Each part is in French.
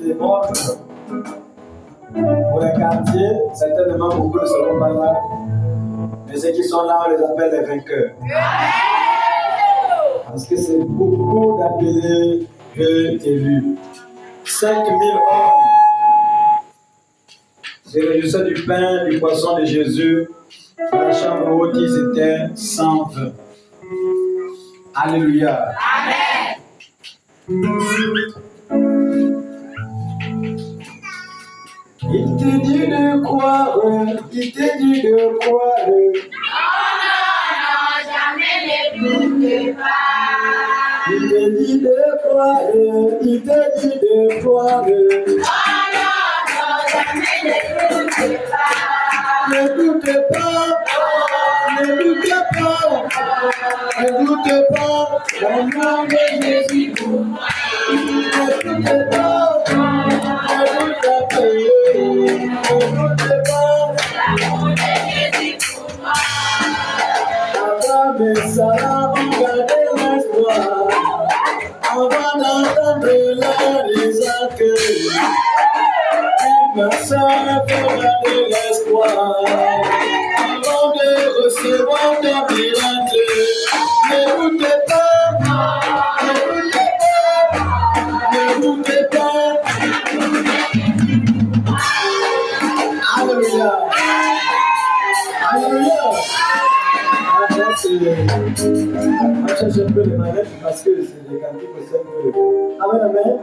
Des morts pour les quartiers, certainement beaucoup ne seront pas là, mais ceux qui sont là, on les appelle les vainqueurs. Parce que c'est beaucoup d'appeler Je t'ai vu. 5000 hommes se réjouissaient du pain, du poisson de Jésus. La chambre haute, ils étaient 120. Alléluia. Amen. Il te dit de croire, il te dit de croire. Non, jamais ne doute pas. Il te dit de croire, il te dit de croire. Non, jamais ne doute pas. Ne doute pas, ne doute pas, ne doute pas, au nom de Jésus pour moi. Ne doute pas, ne doute pas, ne doute pas. Abraham et Sarah ont gardé l'espoir, avant d'entendre leur Isaac. Ma soeur fait garder l'espoir, avant de recevoir ton miracle. Ne doutez pas, ne doutez pas, ne doutez pas. Alléluia. Alléluia. Moi, je cherche un peu les manettes parce que c'est des cantiques que c'est un peu. Amen, amen.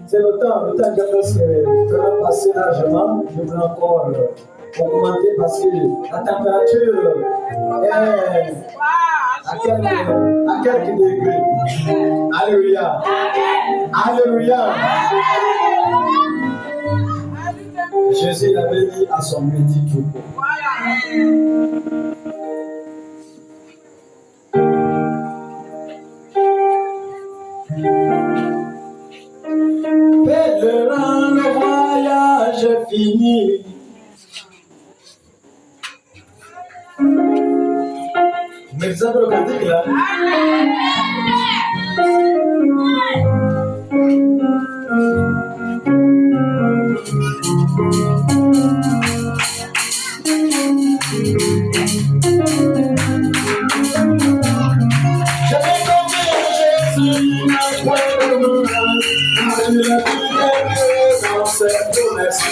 C'est le temps que presque passé largement. Je voulais encore augmenter parce que la température est à quelques degrés. Alléluia. Alléluia. Jésus avait dit à son petit troupeau. Pèlerin, le voyage est fini. Mais ça peut le cantique là. J'avais compris que Jésus n'a pas de moral. Il a dit dans cette promesse.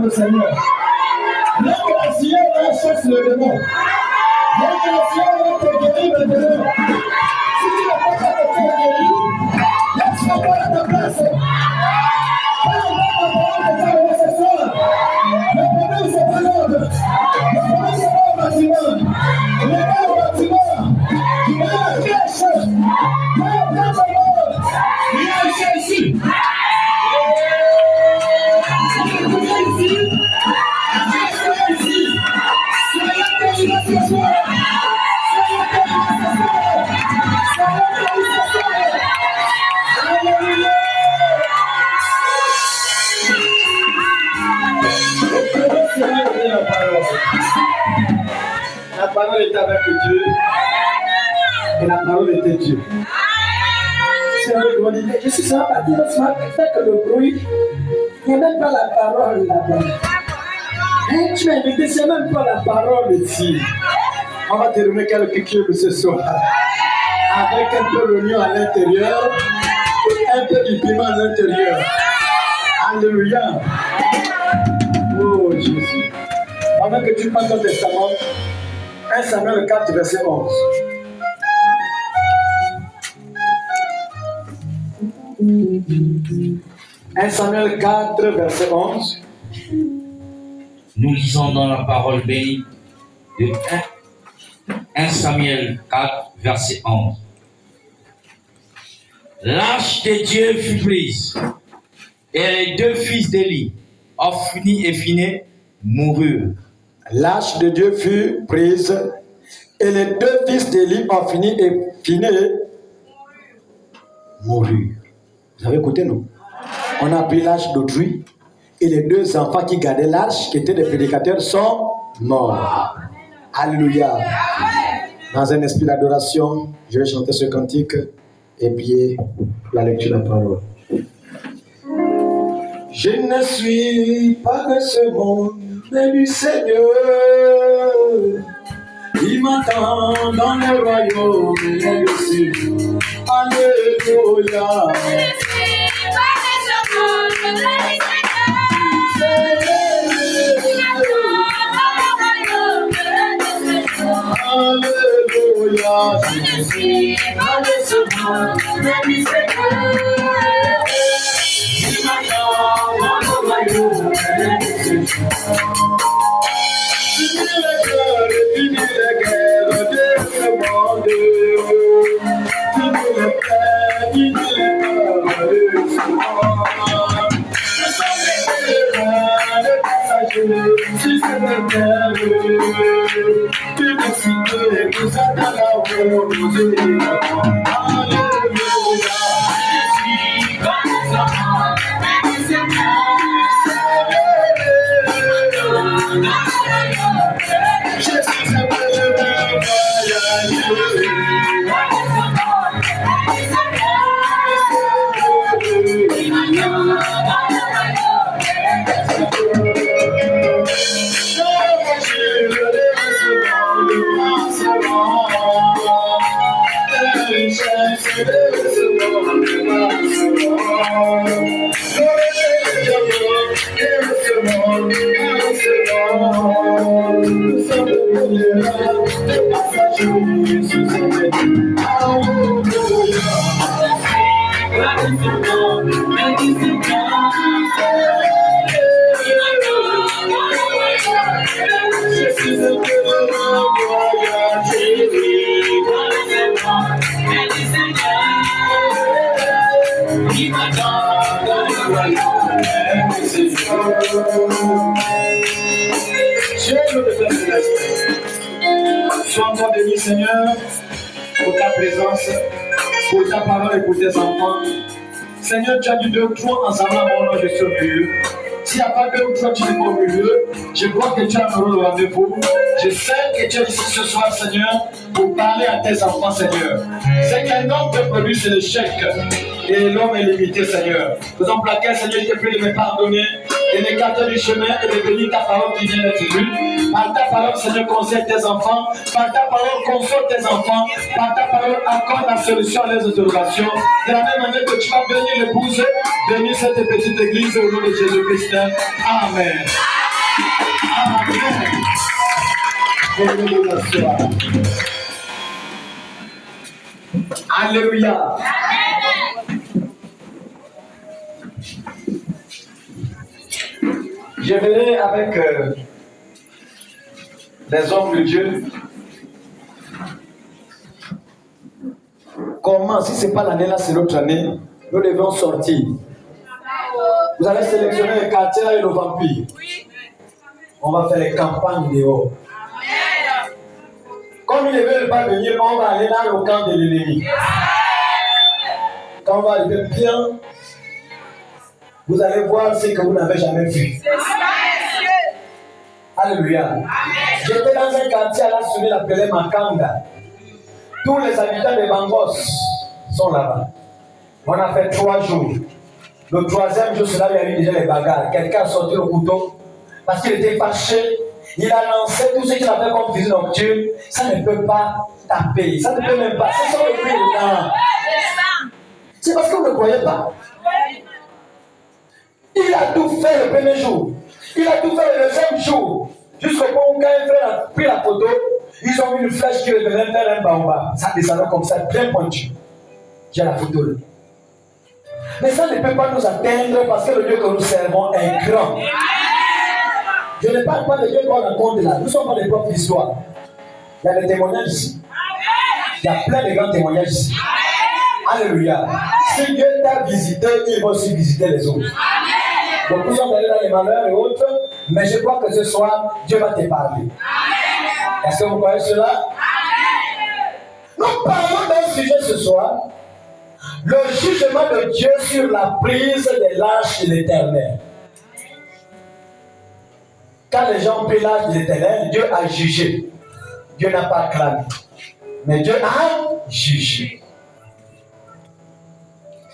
Le Seigneur. Le gracieux chasse le démon. Le gracieux te guérit maintenant. Si tu n'as pas ta tête guérie, laisse-moi voir à ta place. Parle ta parole de ta ce soir. Le problème, c'est pas l'ordre. Le problème, c'est pas le bâtiment. Le gars au bâtiment. Il y a la crèche. Il y a la mort. Il y a Jésus. La parole est avec Dieu et la parole était Dieu. Je suis sur la partie de ce matin, fait que le bruit, il n'y a même pas la parole là-bas. Et tu m'as invité, c'est même pas la parole ici. On va te donner quelques cubes ce soir. Avec un peu l'oignon à l'intérieur, un peu du piment à l'intérieur. Alléluia. Oh Jésus. Avant que tu prennes ton testament, 1 Samuel 4, verset 11. Samuel 4, verset 11. Nous lisons dans la parole bénie de 1 Samuel 4, verset 11. L'arche de Dieu fut prise, et les deux fils d'Élie, Hophni et Phiné, moururent. L'arche de Dieu fut prise, et les deux fils d'Élie, Hophni et Phiné, moururent. Vous avez écouté, non? On a pris l'arche d'autrui, et les deux enfants qui gardaient l'arche, qui étaient des prédicateurs, sont morts. Alléluia. Dans un esprit d'adoration, je vais chanter ce cantique et prier la lecture de la parole. Je ne suis pas de ce monde, mais du Seigneur. Il m'entend dans le royaume et le Seigneur. Alléluia. Je ne suis pas de ce monde, mais du Alléluia, je ne suis pas de ce monde, mais du Seigneur. Il m'attend dans le royaume du Seigneur. Fini les guerres de ce monde. Fini les peurs, fini les peurs de ce monde. Nous sommes les pèlerins, les passagers, si c'est le terre. Tu décides et nous attends là-haut, nous irons. Alléluia. Je suis comme ça, mais du Seigneur. Je suis un pèlerin voyageur. Alléluia. Sois encore béni, Seigneur, pour ta présence, pour ta parole et pour tes enfants. Seigneur, tu as dit 2 ou 3 ensemble à mon nom, je suis au milieu. S'il n'y a pas 2 ou 3 qui sont au milieu, je crois que tu as un rôle au rendez-vous. Je sais que tu es ici ce soir, Seigneur, pour parler à tes enfants, Seigneur. C'est qu'un homme peut produire, c'est l'échec. Et l'homme est limité, Seigneur. Faisons plaquer, Seigneur, je te prie de me pardonner, de m'écarter du chemin et de bénir ta parole qui vient d'être lue. Par ta parole, Seigneur, conseille tes enfants. Par ta parole, console tes enfants. Par ta parole, accorde la solution à leurs interrogations. De la même manière que tu vas bénir l'épouse, bénir cette petite église au nom de Jésus-Christ. Amen. Amen. Alléluia. Je verrai avec les hommes de Dieu comment, si ce n'est pas l'année là, c'est l'autre année, nous devons sortir. Vous allez sélectionner le quartier et le vampire. On va faire les campagnes dehors. Comme ils ne veulent pas venir, on va aller dans le camp de l'ennemi. Quand on va arriver bien, vous allez voir ce que vous n'avez jamais vu. Alléluia. J'étais dans un quartier à la Souni, appelé Makanga. Tous les habitants de Bangos sont là-bas. On a fait 3 jours. Le 3e jour, c'est là où il y a eu déjà les bagarres. Quelqu'un a sorti le couteau parce qu'il était fâché. Il a lancé tout ce qu'il avait comme visite nocturne. Ça ne peut pas taper. Ça ne peut même pas. C'est ça le prix de temps. C'est parce que vous ne croyez pas. Il a tout fait le premier jour. Il a tout fait le deuxième jour. Jusqu'au point où quand un frère a pris la photo, ils ont mis une flèche qui revenait faire un baobab. Ça descendait comme ça, bien pointu. J'ai la photo là. Mais ça ne peut pas nous atteindre parce que le Dieu que nous servons est grand. Je ne parle pas de Dieu qu'on raconte là. Nous sommes dans les propres histoires. Il y a des témoignages ici. Il y a plein de grands témoignages ici. Alléluia. Si Dieu t'a visité, il va aussi visiter les autres. Donc nous sommes allés dans les malheurs et autres, mais je crois que ce soir, Dieu va te parler. Est-ce que vous croyez cela? Nous parlons d'un sujet ce soir, le jugement de Dieu sur la prise des lâches de l'Éternel. Quand les gens ont pris l'âge de l'Éternel, Dieu a jugé. Dieu n'a pas clamé, mais Dieu a jugé.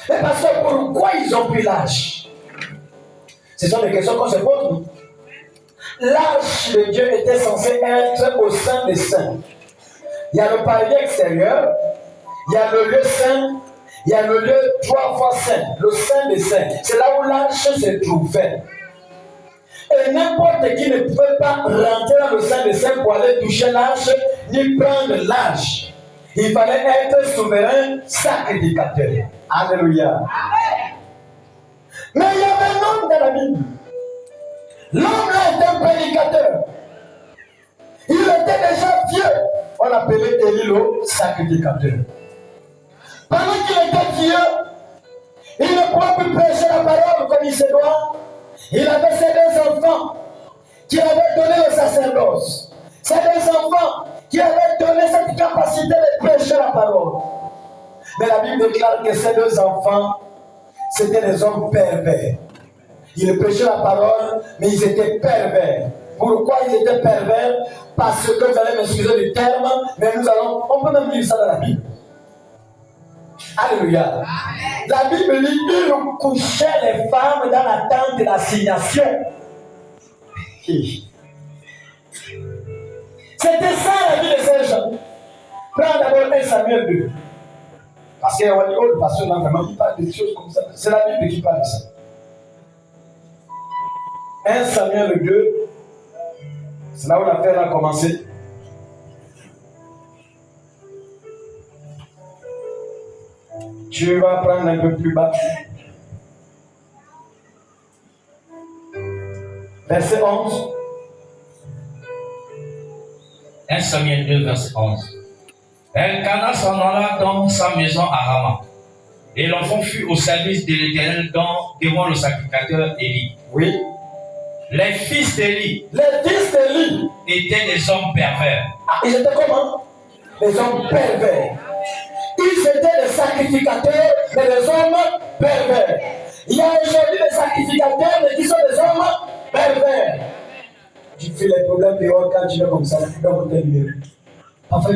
Mais parce que pourquoi ils ont pris l'âge? Ce sont des questions qu'on se pose. L'arche de Dieu était censée être au sein des saints. Il y a le palier extérieur, il y a le lieu saint, il y a le lieu 3 fois saint, le saint des saints. C'est là où l'arche se trouvait. Et n'importe qui ne pouvait pas rentrer dans le sein des saints pour aller toucher l'arche, ni prendre l'arche. Il fallait être souverain sacrificateur. Alléluia. Mais il y avait un homme dans la Bible. L'homme là était un prédicateur. Il était déjà vieux. On l'appelait Élie le sacrificateur. Pendant qu'il était vieux, il ne pouvait plus prêcher la parole comme il se doit. Il avait ses 2 enfants qui avaient donné le sacerdoce. Ces 2 enfants qui avaient donné cette capacité de prêcher la parole. Mais la Bible déclare que ces 2 enfants, c'était des hommes pervers. Ils prêchaient la parole, mais ils étaient pervers. Pourquoi ils étaient pervers? Parce que vous allez m'excuser du terme, mais on peut même lire ça dans la Bible. Alléluia. La Bible dit qu'ils couchaient les femmes dans la tente de l'assignation. C'était ça la vie de ces gens. Prends d'abord 1 Samuel 2. Parce qu'on va dire, oh, le pasteur là, vraiment, il parle de choses comme ça. C'est la Bible qui parle de ça. 1 Samuel 2, c'est là où l'affaire a commencé. Tu vas prendre un peu plus bas. Verset 11. 1 Samuel 2, verset 11. Elkana s'en alla dans sa maison à Rama. Et l'enfant fut au service de l'Éternel devant le sacrificateur Élie. Oui. Les fils d'Élie Les fils d'Élie. étaient des hommes pervers. Ah, ils étaient comment? Des hommes pervers. Ils étaient des sacrificateurs, mais des hommes pervers. Il y a aujourd'hui des sacrificateurs, mais qui sont des hommes pervers. Tu fais les problèmes dehors quand tu es comme ça, dans ton numéro. Enfin,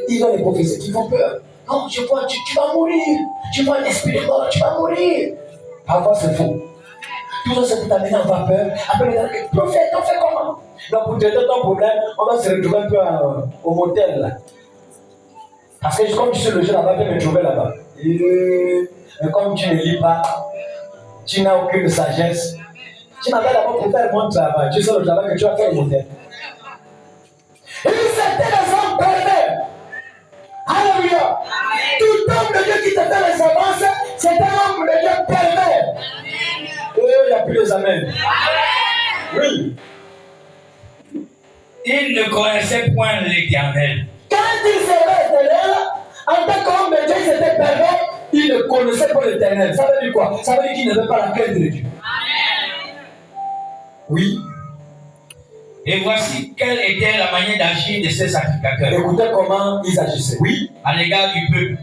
ils ont des prophéties qui font peur. Non, tu vas mourir. Tu vois un esprit de mort, tu vas mourir. Parfois, c'est faux. Tout ça, c'est pour t'amener en vapeur. Après, les gens prophète, on fait comment? Donc, pour traiter ton problème, on va se retrouver un peu au motel là. Parce que comme tu sais logé là-bas, tu peux me trouver là-bas. Mais comme tu ne lis pas, tu n'as aucune sagesse. Tu n'as pas d'abord pour faire mon travail. Tu sais le travail que tu vas faire au motel. Et c'était les hommes pervers. Alléluia. Tout homme de Dieu qui te fait les avances, c'est un homme de Dieu pervers. Et il n'y a plus les amens. Oui. Ils ne connaissaient point l'Éternel. Quand il serait éternel, en tant qu'homme de Dieu, ils étaient pervers, ils ne connaissaient pas l'éternel. Ça veut dire quoi? Ça veut dire qu'ils n'avaient pas la crainte de Dieu. Oui. Et voici quelle était la manière d'agir de ces sacrificateurs. Écoutez comment ils agissaient. Oui. À l'égard du peuple.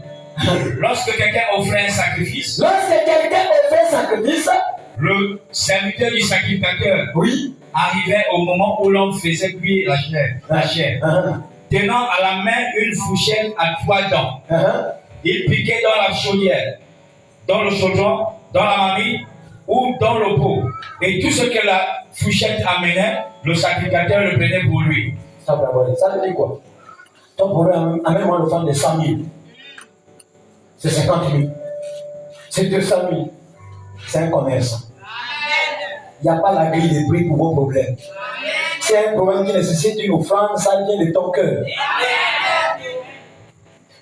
Lorsque quelqu'un offrait un sacrifice, Lorsque quelqu'un offrait un sacrifice, le serviteur du sacrificateur oui, arrivait au moment où l'homme faisait cuire la chair. Tenant à la main une fourchette à 3 dents. Il piquait dans la chaudière, dans le chaudron, dans la marmite ou dans le pot. Et tout ce que la fourchette amenait, le sacrificateur le prenait pour lui. Ça veut dire quoi? Ton problème, amène-moi le femme de 100 000. C'est 50 000. C'est 200 000. C'est un commerçant. Il n'y a pas la grille de prix pour vos problèmes. C'est un problème qui nécessite une offrande, ça vient de ton cœur.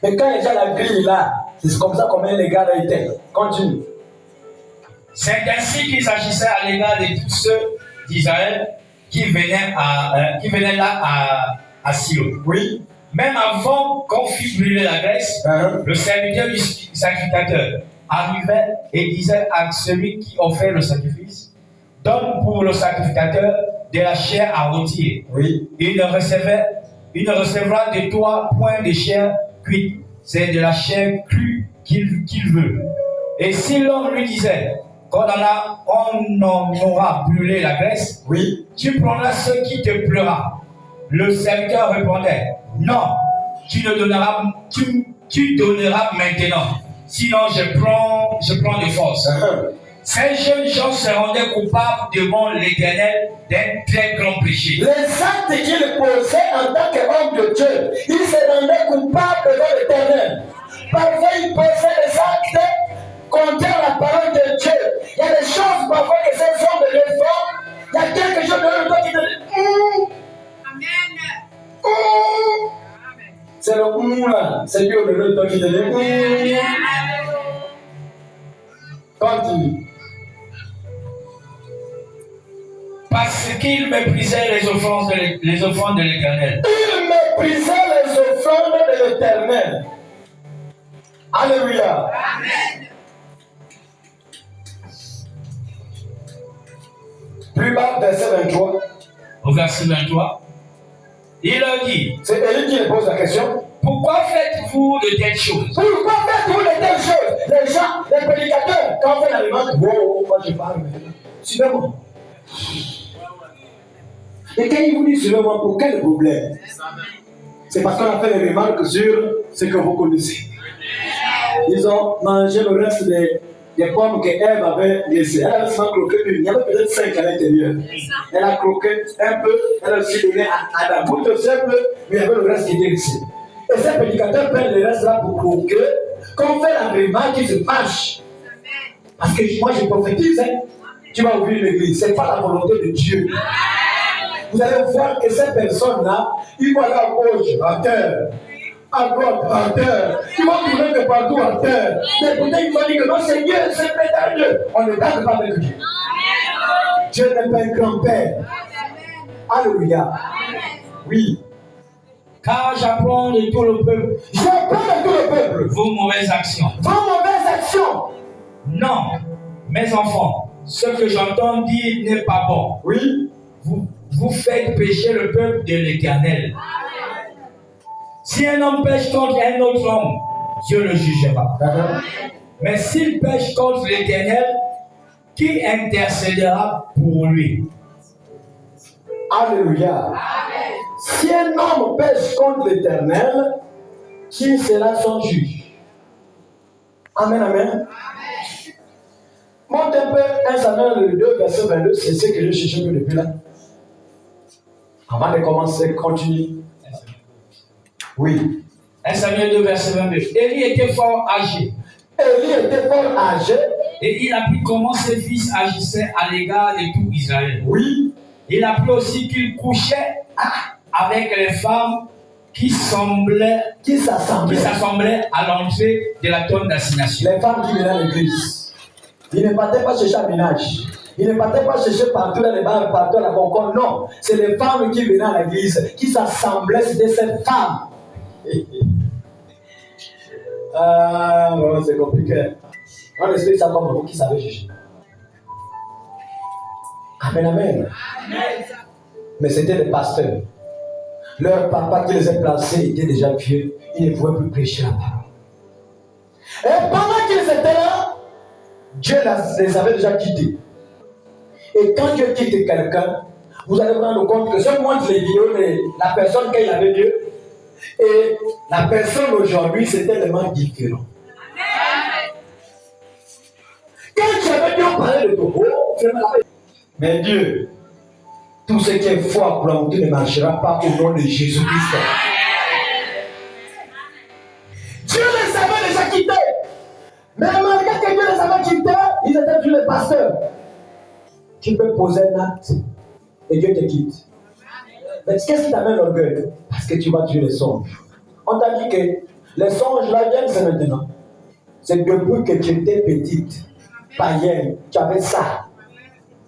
Mais quand il y a la grille là, c'est comme ça combien les gars là étaient. Continue. C'est ainsi qu'ils agissaient à l'égard de tous ceux d'Israël qui venaient là à Silo. Oui. Même avant qu'on fît brûler la graisse, le serviteur du sacrificateur arrivait et disait à celui qui offrait le sacrifice: donne pour le sacrificateur de la chair à rôtir. Oui. Il ne recevra de toi point de chair cuite, c'est de la chair crue qu'il veut. Et si l'homme lui disait qu'on en aura brûlé la graisse, oui, tu prendras ce qui te plaira. Le serviteur répondait: non, tu donneras maintenant, sinon je prends de force. Ces jeunes gens se rendaient coupables devant l'Éternel d'un très grand péché. Les actes qu'ils posaient en tant qu'homme de Dieu, ils se rendaient coupables devant l'Éternel. Parfois, ils posaient des actes contraires à la parole de Dieu. Il y a des choses parfois que ces hommes de Dieu font. Il y a quelque chose de toi qui te dit c'est le là. C'est Dieu de toi qui te dit Continue. Parce qu'ils méprisaient les offrandes de l'Éternel. Ils méprisaient les offrandes de l'Éternel. Alléluia. Amen. Plus bas, verset 23. Au verset 23, il leur dit: C'est Élie qui pose la question. pourquoi faites-vous de telles choses? Pourquoi faites-vous de telles choses? Les gens, les prédicateurs, quand on fait la demande, wow, moi je parle maintenant. Suivez-moi. Et quand ils vous disent suivez-moi, pour quel problème? C'est parce qu'on a fait des remarques sur ce que vous connaissez. Ils ont mangé le reste des pommes qu'Ève avait laissées. Elle avait seulement croqué une. Il y avait peut-être 5 à l'intérieur. Elle a croqué un peu, elle a aussi donné à Adam. Pour te simple, mais il y avait le reste qui était laissé. Et ces prédicateurs prennent le reste là pour croquer. Quand on fait la remarque, ils se fâchent. Parce que moi je prophétise, hein. Tu vas ouvrir l'église. Ce n'est pas la volonté de Dieu. Vous allez voir que ces personnes-là, ils vont aller à gauche, à terre. À droite, à terre. Ils vont tourner de partout à terre. Mais pourtant, ils vont dire que non, c'est Dieu, c'est peut-être Dieu. On ne parle pas avec Dieu. Dieu n'est pas un grand-père. Alléluia. Oui. Car j'apprends de tout le peuple J'apprends de tout le peuple vos mauvaises actions. vos mauvaises actions. Non, mes enfants, ce que j'entends dire n'est pas bon. Oui. Vous faites pécher le peuple de l'Éternel. Si un homme pêche contre un autre homme, Dieu le jugera. Mais s'il pêche contre l'Éternel, qui intercédera pour lui? Alléluia. Si un homme pêche contre l'Éternel, qui sera son juge? Amen, amen. Monte un peu 1 Samuel 2, verset 22, c'est ce que je cherche un peu depuis là. Avant de commencer, continue. Oui. 1 Samuel 2, verset 22. Élie était fort âgé. Élie était fort âgé. Et il apprit comment ses fils agissaient à l'égard de tout Israël. Oui. Il apprit aussi qu'il couchait avec les femmes qui s'assemblaient à l'entrée de la tonne d'assignation. Les femmes qui venaient à l'église. Il ne partait pas chercher un ménage. Il ne partait pas chercher partout dans les bars, partout à la concorde. Non, c'est les femmes qui venaient à l'église, qui s'assemblaient, c'était ces femmes. C'est compliqué. On explique ça comme vous qui savez juger. Amen, amen. Mais c'était des pasteurs. Leur papa qui les a placés était déjà vieux. Ils ne pouvaient plus prêcher la parole. Et pendant qu'ils étaient là, Dieu les avait déjà quittés. Et quand Dieu quitte quelqu'un, vous allez vous rendre compte que si on montre les vidéos de la personne qu'il avait Dieu et la personne aujourd'hui, c'est tellement différent. Quand j'avais Dieu parlé de tout, mais Dieu, tout ce qui est foi pour la montée ne marchera pas au nom de Jésus-Christ. Dieu les avait déjà quittés. Mais malgré que Dieu les avait quittés, ils étaient tous les pasteurs. Tu peux poser un acte et Dieu te quitte. Mais qu'est-ce qui t'amène l'orgueil? Parce que tu vas tuer les songes. On t'a dit que les songes là viennent, c'est maintenant. C'est depuis que tu étais petite, païenne, tu avais ça.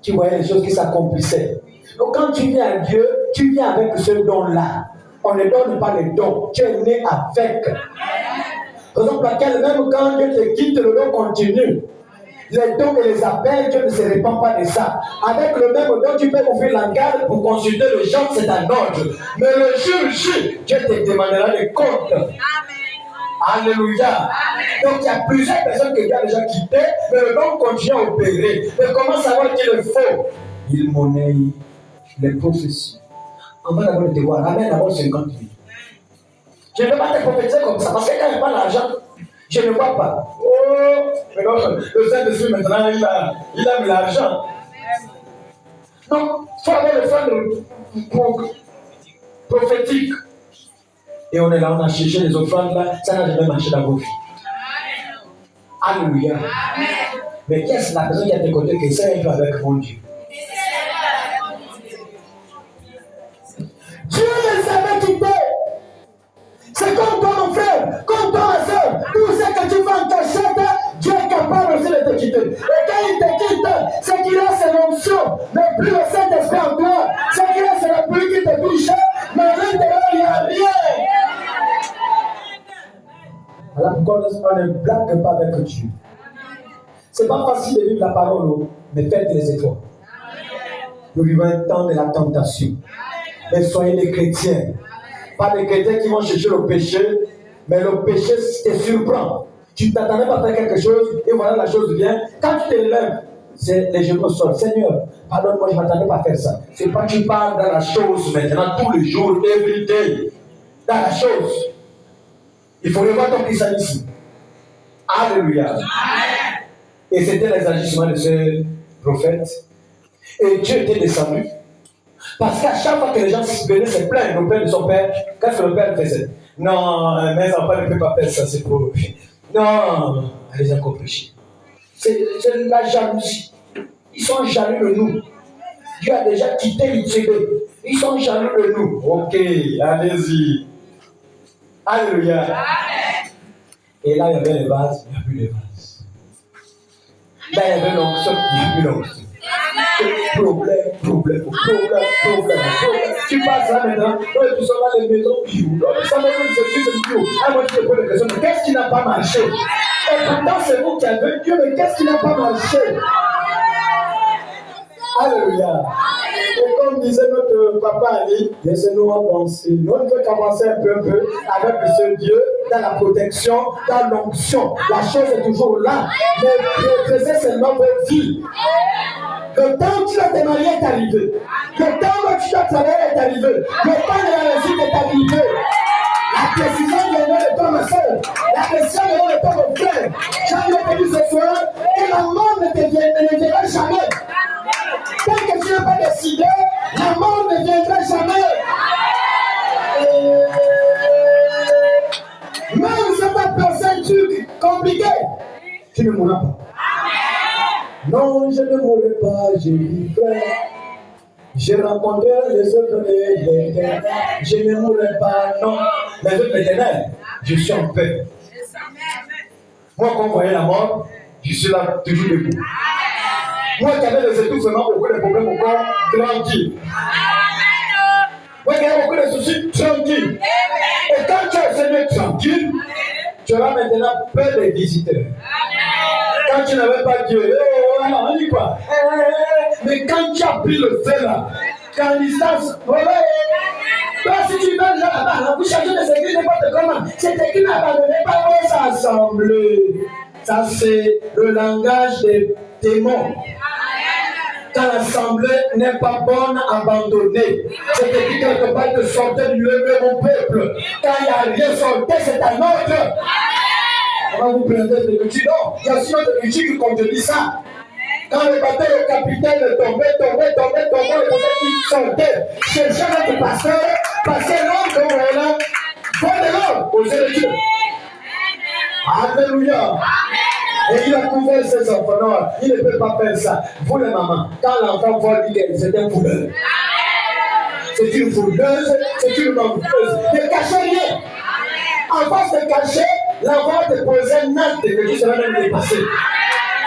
Tu voyais les choses qui s'accomplissaient. Donc quand tu viens à Dieu, tu viens avec ce don-là. On ne donne pas les dons, tu es né avec. Raison pour laquelle même quand Dieu te quitte, le don continue. Les dons et les appels, Dieu ne se répand pas de ça. Avec le même don, tu peux ouvrir la garde pour consulter le genre, c'est un ordre. Mais le jour J, Dieu te demandera des comptes. Alléluia. Donc il y a plusieurs personnes que Dieu a déjà quittées, mais le don continue à opérer. Mais comment savoir qu'il est faux? Il monnaie les prophéties. On va d'abord te voir, ramène d'abord 50 000. Je ne vais pas te prophétiser comme ça, parce que quand je n'ai pas l'argent, je ne vois pas. Oh, mais non, le Saint-Esprit maintenant, il a mis l'argent. Non, il faut avoir le fond prophétique. Et on est là, on a cherché les offrandes là, ça n'a jamais marché dans vos vies. Alléluia. Mais qu'est-ce que la personne qui a tes côtés qui essaie un peu avec mon Dieu? Dieu les avait quittés. C'est comme toi, mon frère, comme toi, ma soeur. Tout ce que tu fais en cachette, Dieu est capable aussi de te quitter. Et quand il te quitte, c'est qu'il a ses fonctions, mais plus le Saint-Esprit en toi. C'est qu'il a ses pluie qui te touche, mais à l'intérieur, il n'y a rien. Voilà pourquoi on ne blague pas avec Dieu. C'est pas facile de vivre la parole, mais faites des efforts. Nous vivons un temps de la tentation. Et soyez des chrétiens. Pas des chrétiens qui vont chercher le péché, mais le péché te surprend. Tu ne t'attendais pas à faire quelque chose, et voilà la chose vient. Quand tu te lèves, c'est les genoux au sol. Seigneur, pardonne-moi, je ne m'attendais pas à faire ça. C'est pas que tu parles dans la chose maintenant, tous les jours, every day. Dans la chose. Il faut revoir ton christianisme. Alléluia. Amen. Et c'était les agissements de ce prophète. Et Dieu était descendu. Parce qu'à chaque fois que les gens venaient se plaindre auprès de son père, qu'est-ce que le père faisait? Non, mes enfants ne peuvent pas faire ça, c'est pour eux. Non, allez encore prêcher. C'est la jalousie. Ils sont jaloux de nous. Dieu a déjà quitté l'Itébé. Ils sont jaloux de nous. Ok, allez-y. Alléluia. Amen. Et là, il y avait les vases, il n'y a plus les vases. Là, il y avait l'onction, il n'y a plus l'onction. problème. Tu passes là maintenant, tu sors dans les maisons, ça va même se dire, moi je te pose la question, mais qu'est-ce qui n'a pas marché? Et pourtant c'est vous qui avez Dieu, mais qu'est-ce qui n'a pas marché? Alléluia. Et comme disait notre papa Ali, laissez-nous avancer. Nous ne pouvons qu'avancer un peu avec ce Dieu dans la protection, dans l'onction. La chose est toujours là. Mais présentez seulement votre vie. Le temps où tu dois te marier est arrivé. Le temps où tu dois travailler est arrivé. Le temps de la réussite est arrivé. La décision viendra de ton seul. La décision viendra de ton frère. J'ai dit ce soir, et la mort ne te viendra jamais. Tant que tu n'as pas décidé, la mort ne viendra jamais. Même si tu as pensé un truc compliqué, tu ne mourras pas. Non, je ne mourrai pas, je vivrai. Je rencontrerai les œuvres de l'Éternel. Je ne mourrai pas, non. Les œuvres de l'Éternel, je suis en paix. Moi, quand vous voyez la mort, je suis là, toujours debout. Moi qui avais des étouffements, beaucoup de problèmes au corps, tranquille. Moi qui avais beaucoup de soucis, tranquille. Et quand tu as le Seigneur tranquille, tu auras maintenant peur des visiteurs. Quand tu n'avais pas Dieu, on dit quoi? Mais quand tu as pris le feu là, quand distance, toi si tu vas là-bas, vous changez des églises n'importe comment, cette église n'abandonnez pas vos assemblées. Ça c'est le langage des démons. Quand l'assemblée n'est pas bonne, abandonnée. C'est dit quelque part de sortir du lieu de mon peuple. Quand il n'y a rien sorti, c'est un autre. Comment vous prenez de tu non, il y a aussi notre critique qui contredit ça. Quand le bateau, le capitaine tombait, le prophète qui sortait, cherchait notre pasteur, passait l'homme comme on est là, bon de l'homme, aux yeux de Dieu. Alléluia. Et il a couvert ses enfants. Non, il ne peut pas faire ça. Vous les mamans, quand l'enfant voit dire c'est un fouleur. C'est une fouleuse, c'est une menteuse. Ne cachez rien. En face de cacher, l'enfant te posait un acte que tu seras même dépassé.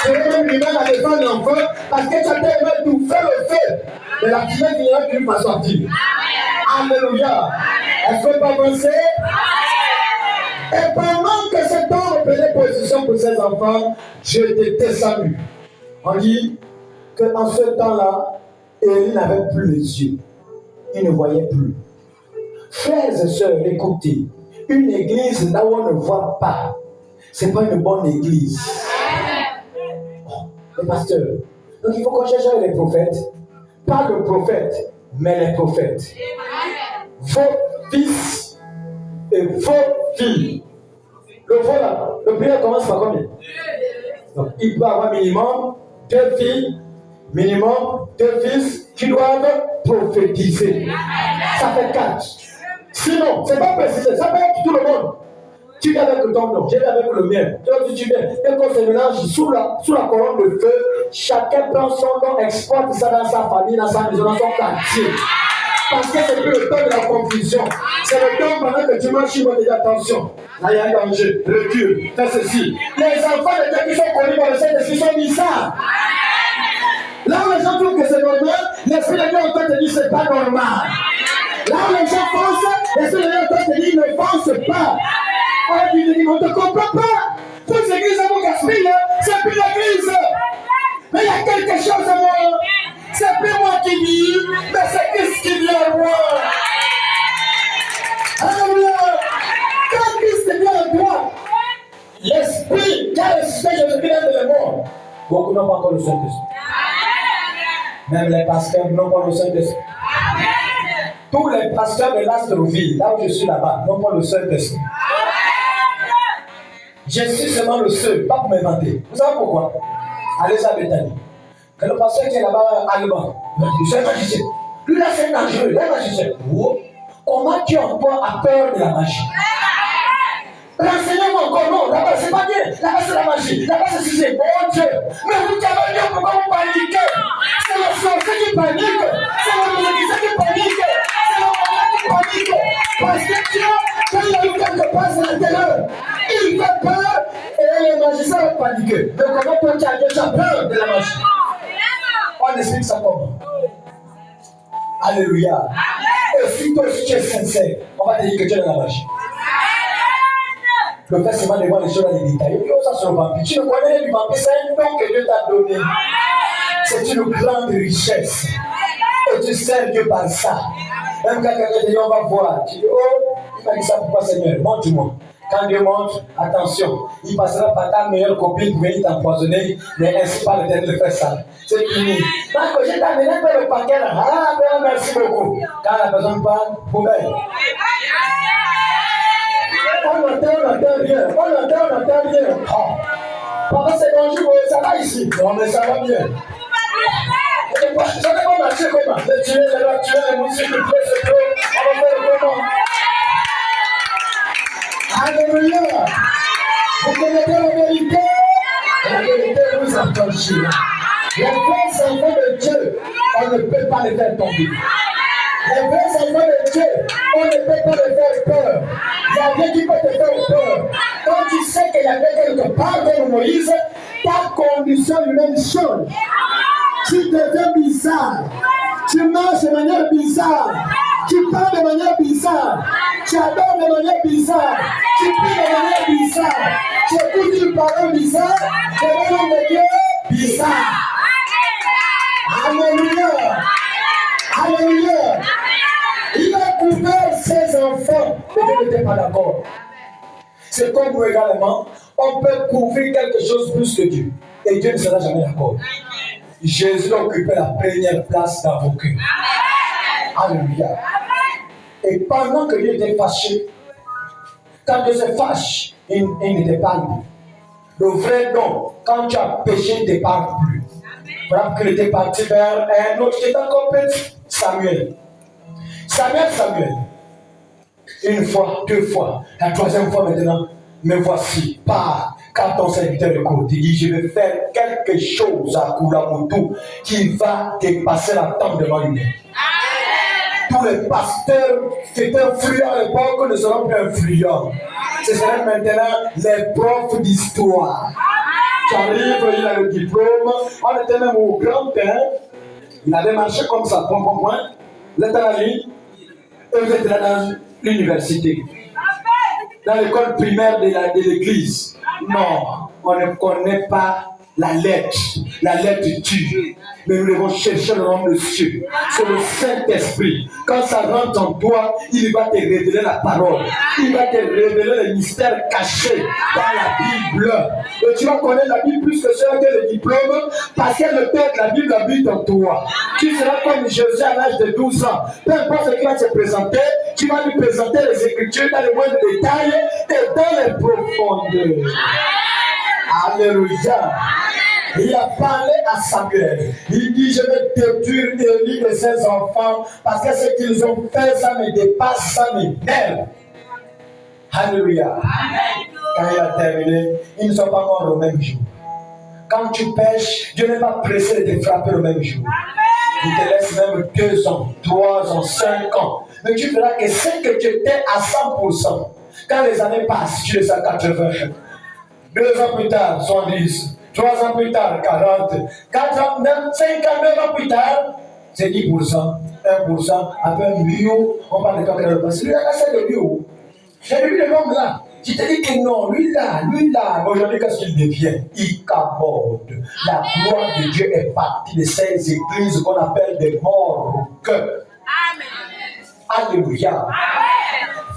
Tu vas même lui-même à défendre l'enfant parce que tu as tellement tout fait le feu. Mais la fille viendra qui va sortir. Alléluia. Est-ce qu'on peut avancer? Et pendant que cet homme prenait position pour ses enfants, je t'étais Samuel. On dit qu'en ce temps-là, Élie n'avait plus les yeux. Il ne voyait plus. Frères et sœurs, écoutez, une église là où on ne voit pas, ce n'est pas une bonne église. Les pasteurs. Donc il faut qu'on cherche les prophètes. Pas le prophète, mais les prophètes. Vos fils et vos filles. Le voilà, le prière commence par combien? Donc, il peut avoir minimum 2 filles, minimum 2 fils qui doivent prophétiser. Ça fait 4. Sinon, c'est pas précisé, ça peut être tout le monde. Tu viens avec ton nom, je viens avec le mien. Donc tu viens, dès qu'on se mélange sous la colonne de feu, chacun prend son nom, exporte ça dans sa famille, dans sa maison, dans son quartier. Parce que c'est plus le temps de la confusion. C'est le temps pendant que tu marches, tu vas dire attention. Là, il y a un danger. Recule. Fais ceci. Les enfants de Dieu qui sont connus par le Saint-Esprit sont bizarres. Là où les gens trouvent que c'est normal, l'Esprit de Dieu en toi te dit c'est pas normal. Là où les gens pensent, l'Esprit de Dieu en toi te dit ne pense pas. On ne te comprend pas. Toutes les églises à mon gaspille, c'est plus l'église. Mais il y a quelque chose à moi. C'est plus moi qui vis, mais c'est Christ qui vient à moi. Alléluia. Quand Christ vient à toi, l'esprit qui a ressuscité Jésus-Christ de la mort, beaucoup n'ont pas encore le Saint-Esprit. Même les pasteurs n'ont pas le Saint-Esprit. Tous les pasteurs de l'Astroville, là où je suis là-bas, n'ont pas le Saint-Esprit. Je suis seulement le seul, pas pour m'inventer. Vous savez pourquoi? Allez à Bethany. Que le pasteur qui est là-bas, allemand, il m'a dit, c'est un magicien. Lui là, c'est dangereux, il est magicien. Oh. Comment tu en toi a peur de la magie? Renseignez-moi encore, non, là-bas c'est pas bien, là-bas c'est la magie, là-bas c'est bon Dieu. Mais vous avez dit pourquoi vous paniquez? C'est le sorcier qui panique, c'est le musicien qui panique, c'est le malade qui panique. Parce que Dieu, quand il a eu quelque part à l'intérieur, il fait peur et les magiciens vont paniquer. Mais comment toi tu as déjà peur de la magie? On explique expliques ça comment? Alléluia. Et si toi tu es sincère, on va te dire que tu es dans la magie. Le fait seulement de voir les choses dans les détails. Et puis, ça sur le vampire. Tu ne connais du vampire, c'est un don que Dieu t'a donné. C'est une grande richesse. Et tu sers Dieu par ça. Même quand quelqu'un te dit, on va voir. Tu dis, oh, il m'a dit ça, pourquoi Seigneur? Montre-moi. Quand Dieu montre, attention, il passera par ta meilleure copine pour venir t'empoisonner, mais ainsi pas le dernier de faire ça. C'est fini. Parce que j'ai amené un peu le paquet là. Ah, ben, merci beaucoup. Quand la personne parle, poubelle. On n'entend rien. On n'entend rien. Oh. Papa, c'est bonjour, ça va ici. Non, mais ça va bien. Ça va pas marcher comment? Tu es les musiques, le presse, on va faire comment? Alléluia. Vous connaissez la vérité? La vérité vous affranchira. Les vrais enfants de Dieu, on ne peut pas les faire tomber. Les vrais enfants de Dieu, on ne peut pas les faire peur. Il y a rien qui peut te faire peur. Quand tu sais qu'il y avait quelque part comme Moïse, ta condition humaine change. Tu deviens bizarre. Tu marches de manière bizarre. Tu parles de manière bizarre. Tu adores de manière bizarre. Tu pries de manière bizarre. Tu écoutes une parole bizarre. Tu es un homme de Dieu bizarre. Alléluia. Alléluia. Il a couvert ses enfants. Et Dieu n'était pas d'accord. C'est comme nous également. On peut couvrir quelque chose plus que Dieu. Et Dieu ne sera jamais d'accord. Jésus occupait la première place dans vos cœurs. Alléluia. Et pendant que Dieu était fâché, quand Dieu se fâche, il ne t'épargne plus. Le vrai don, quand tu as péché, il ne t'épargne plus. Voilà qu'il était parti vers un autre qui est encore petit, Samuel. Samuel. Une fois, deux fois, la troisième fois maintenant, me voici, pars. Quand ton serviteur écoute, il dit, je vais faire quelque chose à Koulamoudou qui va dépasser la tente de l'humaine. Tous les pasteurs qui étaient influents à l'époque ne seront plus influents. Ce seraient maintenant les profs d'histoire. Tu arrives, il a le diplôme, on était même au grand terrain, il avait marché comme ça, point. Vous êtes à la ligne, et vous êtes là dans l'université, dans l'école primaire de l'église. Non, on ne connaît pas la lettre tue. Mais nous devons chercher le nom de Dieu. C'est le Saint-Esprit. Quand ça rentre en toi, il va te révéler la parole. Il va te révéler les mystères cachés dans la Bible. Et tu vas connaître la Bible plus que cela que le diplôme, parce que le Père de la Bible habite en toi. Tu seras comme Jésus à l'âge de 12 ans. Peu importe ce qu'il va te présenter, tu vas lui présenter les Écritures dans les moindres détails et dans les profondeurs. Alléluia. Il a parlé à Samuel. Il dit, je vais détruire Élie et ses enfants parce que ce qu'ils ont fait, ça me dépasse, ça m'énerve. Alléluia. Quand il a terminé, ils ne sont pas morts au même jour. Quand tu pêches, Dieu n'est pas pressé de te frapper le même jour. Il te laisse même 2 ans, 3 ans, 5 ans. Mais tu verras que c'est que tu étais à 100%. Quand les années passent, tu es à 80. 2 ans plus tard, 70. 3 ans plus tard, 40. 4 ans, même 52 ans plus tard, c'est 10%, 1%, après 1 million. On parle de toi qui est le passé. Lui, il a cassé le lieu. J'ai vu le homme là. Tu te dis que non, lui là. Aujourd'hui, qu'est-ce qu'il devient? Il caborde. La gloire de Dieu est partie de ces églises qu'on appelle des morts au cœur. Alléluia.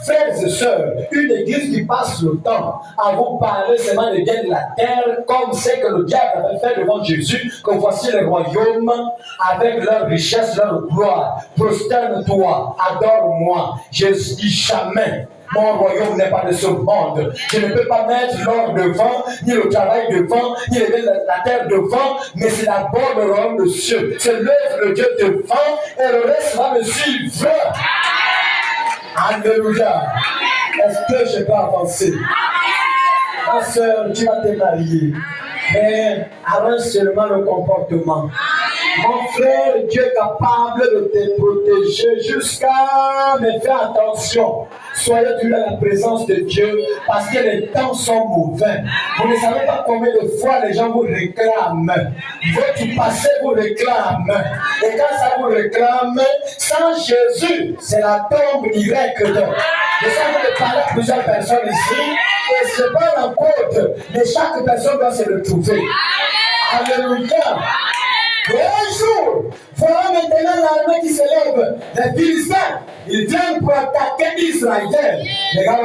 Frères et sœurs, une église qui passe le temps à vous parler seulement des biens de la terre, comme c'est que le diable avait fait devant Jésus, que voici les royaumes avec leur richesse, leur gloire. Prosterne-toi, adore-moi. Je dis jamais. Mon royaume n'est pas de ce monde. Je ne peux pas mettre l'or devant, ni le travail devant, ni la terre devant, mais c'est d'abord le royaume de Dieu. C'est l'œuvre de Dieu devant, et le reste va me suivre. Alléluia. Est-ce que je peux avancer? Ma soeur, tu vas te marier. Mais arrête seulement le comportement. Mon frère, Dieu est capable de te protéger jusqu'à... Mais fais attention. soyez toujours dans la présence de Dieu parce que les temps sont mauvais. Vous ne savez pas combien de fois les gens vous réclament. Votre passé vous réclame. Et quand ça vous réclame, sans Jésus, c'est la tombe directe. Je sais que je parle à plusieurs personnes ici et c'est pas la côte, mais chaque personne doit se retrouver. Alléluia. Et un jour, voilà maintenant l'armée qui se lève. Les Philistins, ils viennent pour attaquer Israël. Les gars,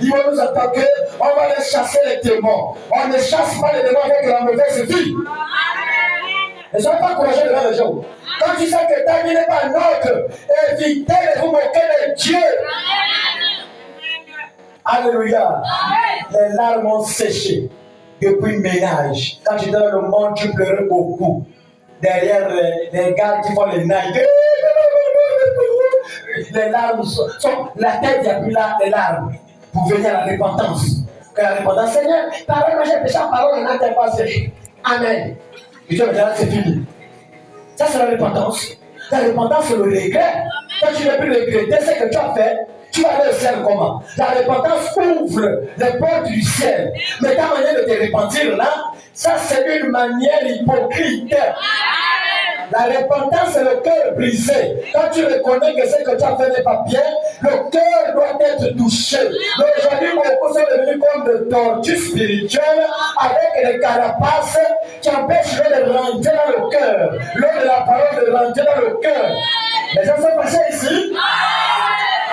ils vont nous attaquer, on va les chasser les démons. On ne chasse pas les démons avec la mauvaise vie. Ne soyez pas courageux devant les gens. Quand tu sais que ta vie n'est pas neutre, évitez de vous moquer de Dieu. Alléluia. Les larmes ont séché depuis le ménage. Quand tu étais dans le monde, tu pleurais beaucoup. Derrière les gars qui font les naïfs. Les larmes sont. La tête, il n'y a plus là, les larmes. Pour venir à la repentance. Que la repentance, Seigneur, pardonne-moi, j'ai péché en parole, maintenant t'es passé. Amen. Et Dieu me dit, c'est fini. Ça, c'est la repentance. La repentance, c'est le regret. Quand tu n'as plus regretter ce que tu as fait, tu vas aller au ciel comment? La repentance ouvre les portes du ciel. Mais ta manière de te repentir là, ça c'est une manière hypocrite. La repentance, c'est le cœur brisé. Quand tu reconnais que ce que tu as fait n'est pas bien, le cœur doit être touché. Donc aujourd'hui, beaucoup sont devenus comme des tortues spirituelles avec des carapaces qui empêchent de rentrer dans le cœur. L'eau de la parole de rentrer dans le cœur. Les gens sont passés ici.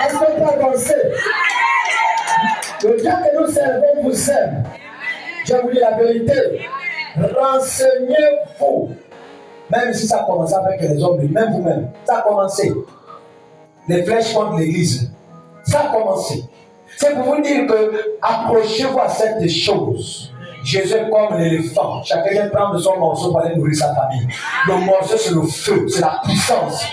Est-ce qu'on peut avancer? Le Dieu que nous servons vous aime. Je vous dis la vérité. Renseignez-vous. Même si ça a commencé avec les hommes, même vous-même, ça a commencé. Les flèches contre l'église. Ça a commencé. C'est pour vous dire que approchez-vous à cette chose. Jésus est comme l'éléphant. Chacun vient prendre son morceau pour aller nourrir sa famille. Le morceau, c'est le feu, c'est la puissance.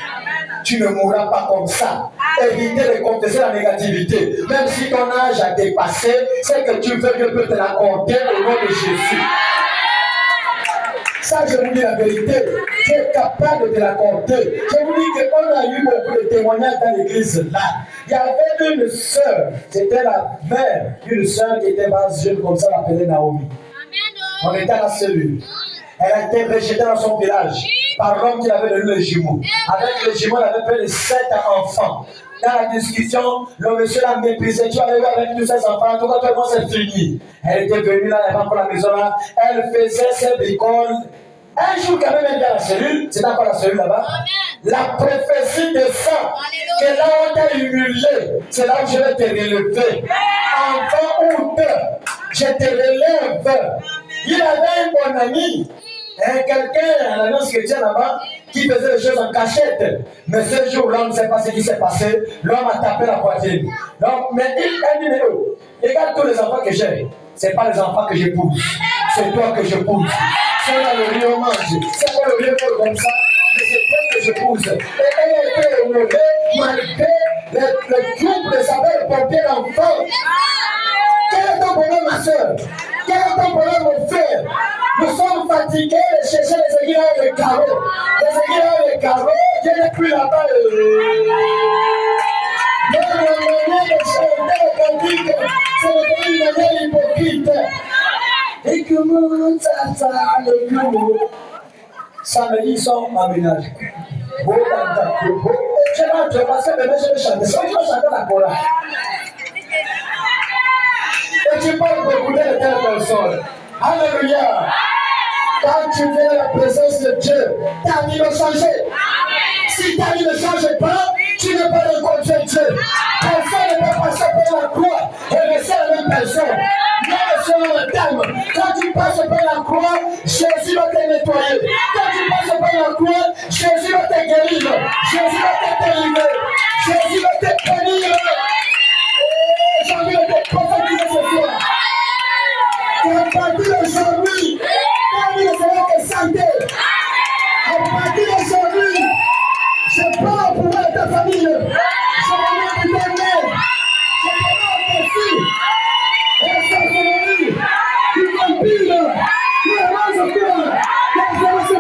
Tu ne mourras pas comme ça. Évitez de confesser la négativité. Même si ton âge a dépassé, c'est que tu veux, Dieu peut te l'accorder au nom de Jésus. Ça, je vous dis la vérité. Tu es capable de te l'accorder. Je vous dis qu'on a eu beaucoup de témoignages dans l'église là. Il y avait une sœur, c'était la mère d'une sœur qui était basse jeune comme ça, on l'appelait Naomi. On était à la cellule. Elle a été rejetée dans son village par l'homme qui avait donné les jumeaux. Avec les jumeaux, elle avait près de 7 enfants. Dans la discussion, le monsieur l'a méprisé. Tu allais voir avec tous ses enfants. En tout cas, toi, c'est fini. Elle était venue là, elle va pour la maison là. Elle faisait ses bricoles. Un jour, quand même, elle vient à la cellule. C'est encore la cellule là-bas. La prophétie descend. Que là où on t'a humilié, c'est là où je vais te relever. Enfant ou deux, je te relève. Il avait un bon ami. Quelqu'un à l'annonce chrétienne là-bas qui faisait les choses en cachette. Mais ce jour, l'homme ne sait pas ce qui s'est passé. L'homme a tapé la poitrine. Donc, mais il a dit, mais oh, regarde tous les enfants que j'ai. Ce n'est pas les enfants que j'épouse. C'est toi que j'épouse. C'est là le riz, on mange. C'est pas le riz comme ça. Mais c'est toi que j'épouse. Et elle a été honorée malgré le trouble de savoir porter l'enfant. Quel est ton problème, ma soeur? Quel est ton problème, mon frère? Nous sommes fatigués de chercher les aiguilles dans le carreau. Les aiguilles dans le carreau, Dieu n'est plus là-bas. Mais la manière de chanter le cantique, c'est une manière hypocrite. Et que mon tata, le clou, samedi, ils sont aménagés. Bon, je vais passer, mais je vais chanter. Je vais chanter la chorale. Et tu parles pour écouter de telle personne. Alléluia. Quand tu viens à la présence de Dieu, ta vie va changer. Si ta vie ne change pas, tu ne peux pas rencontrer Dieu. Personne ne peut passer par la croix et rester la même personne. Même selon le terme, quand tu passes par la croix, Jésus va te nettoyer. Quand tu passes par la croix, Jésus va te guérir. Jésus va te délivrer. Jésus va te bénir. J'ai envie de te prophétiser ce soir. À partir d'aujourd'hui, ta vie ne sera que santé. À partir d'aujourd'hui, je parle pour ta famille. Je parle pour ta mère. Je parle pour ta fille. Et sa famille, qui compile, qui avance encore, qui avance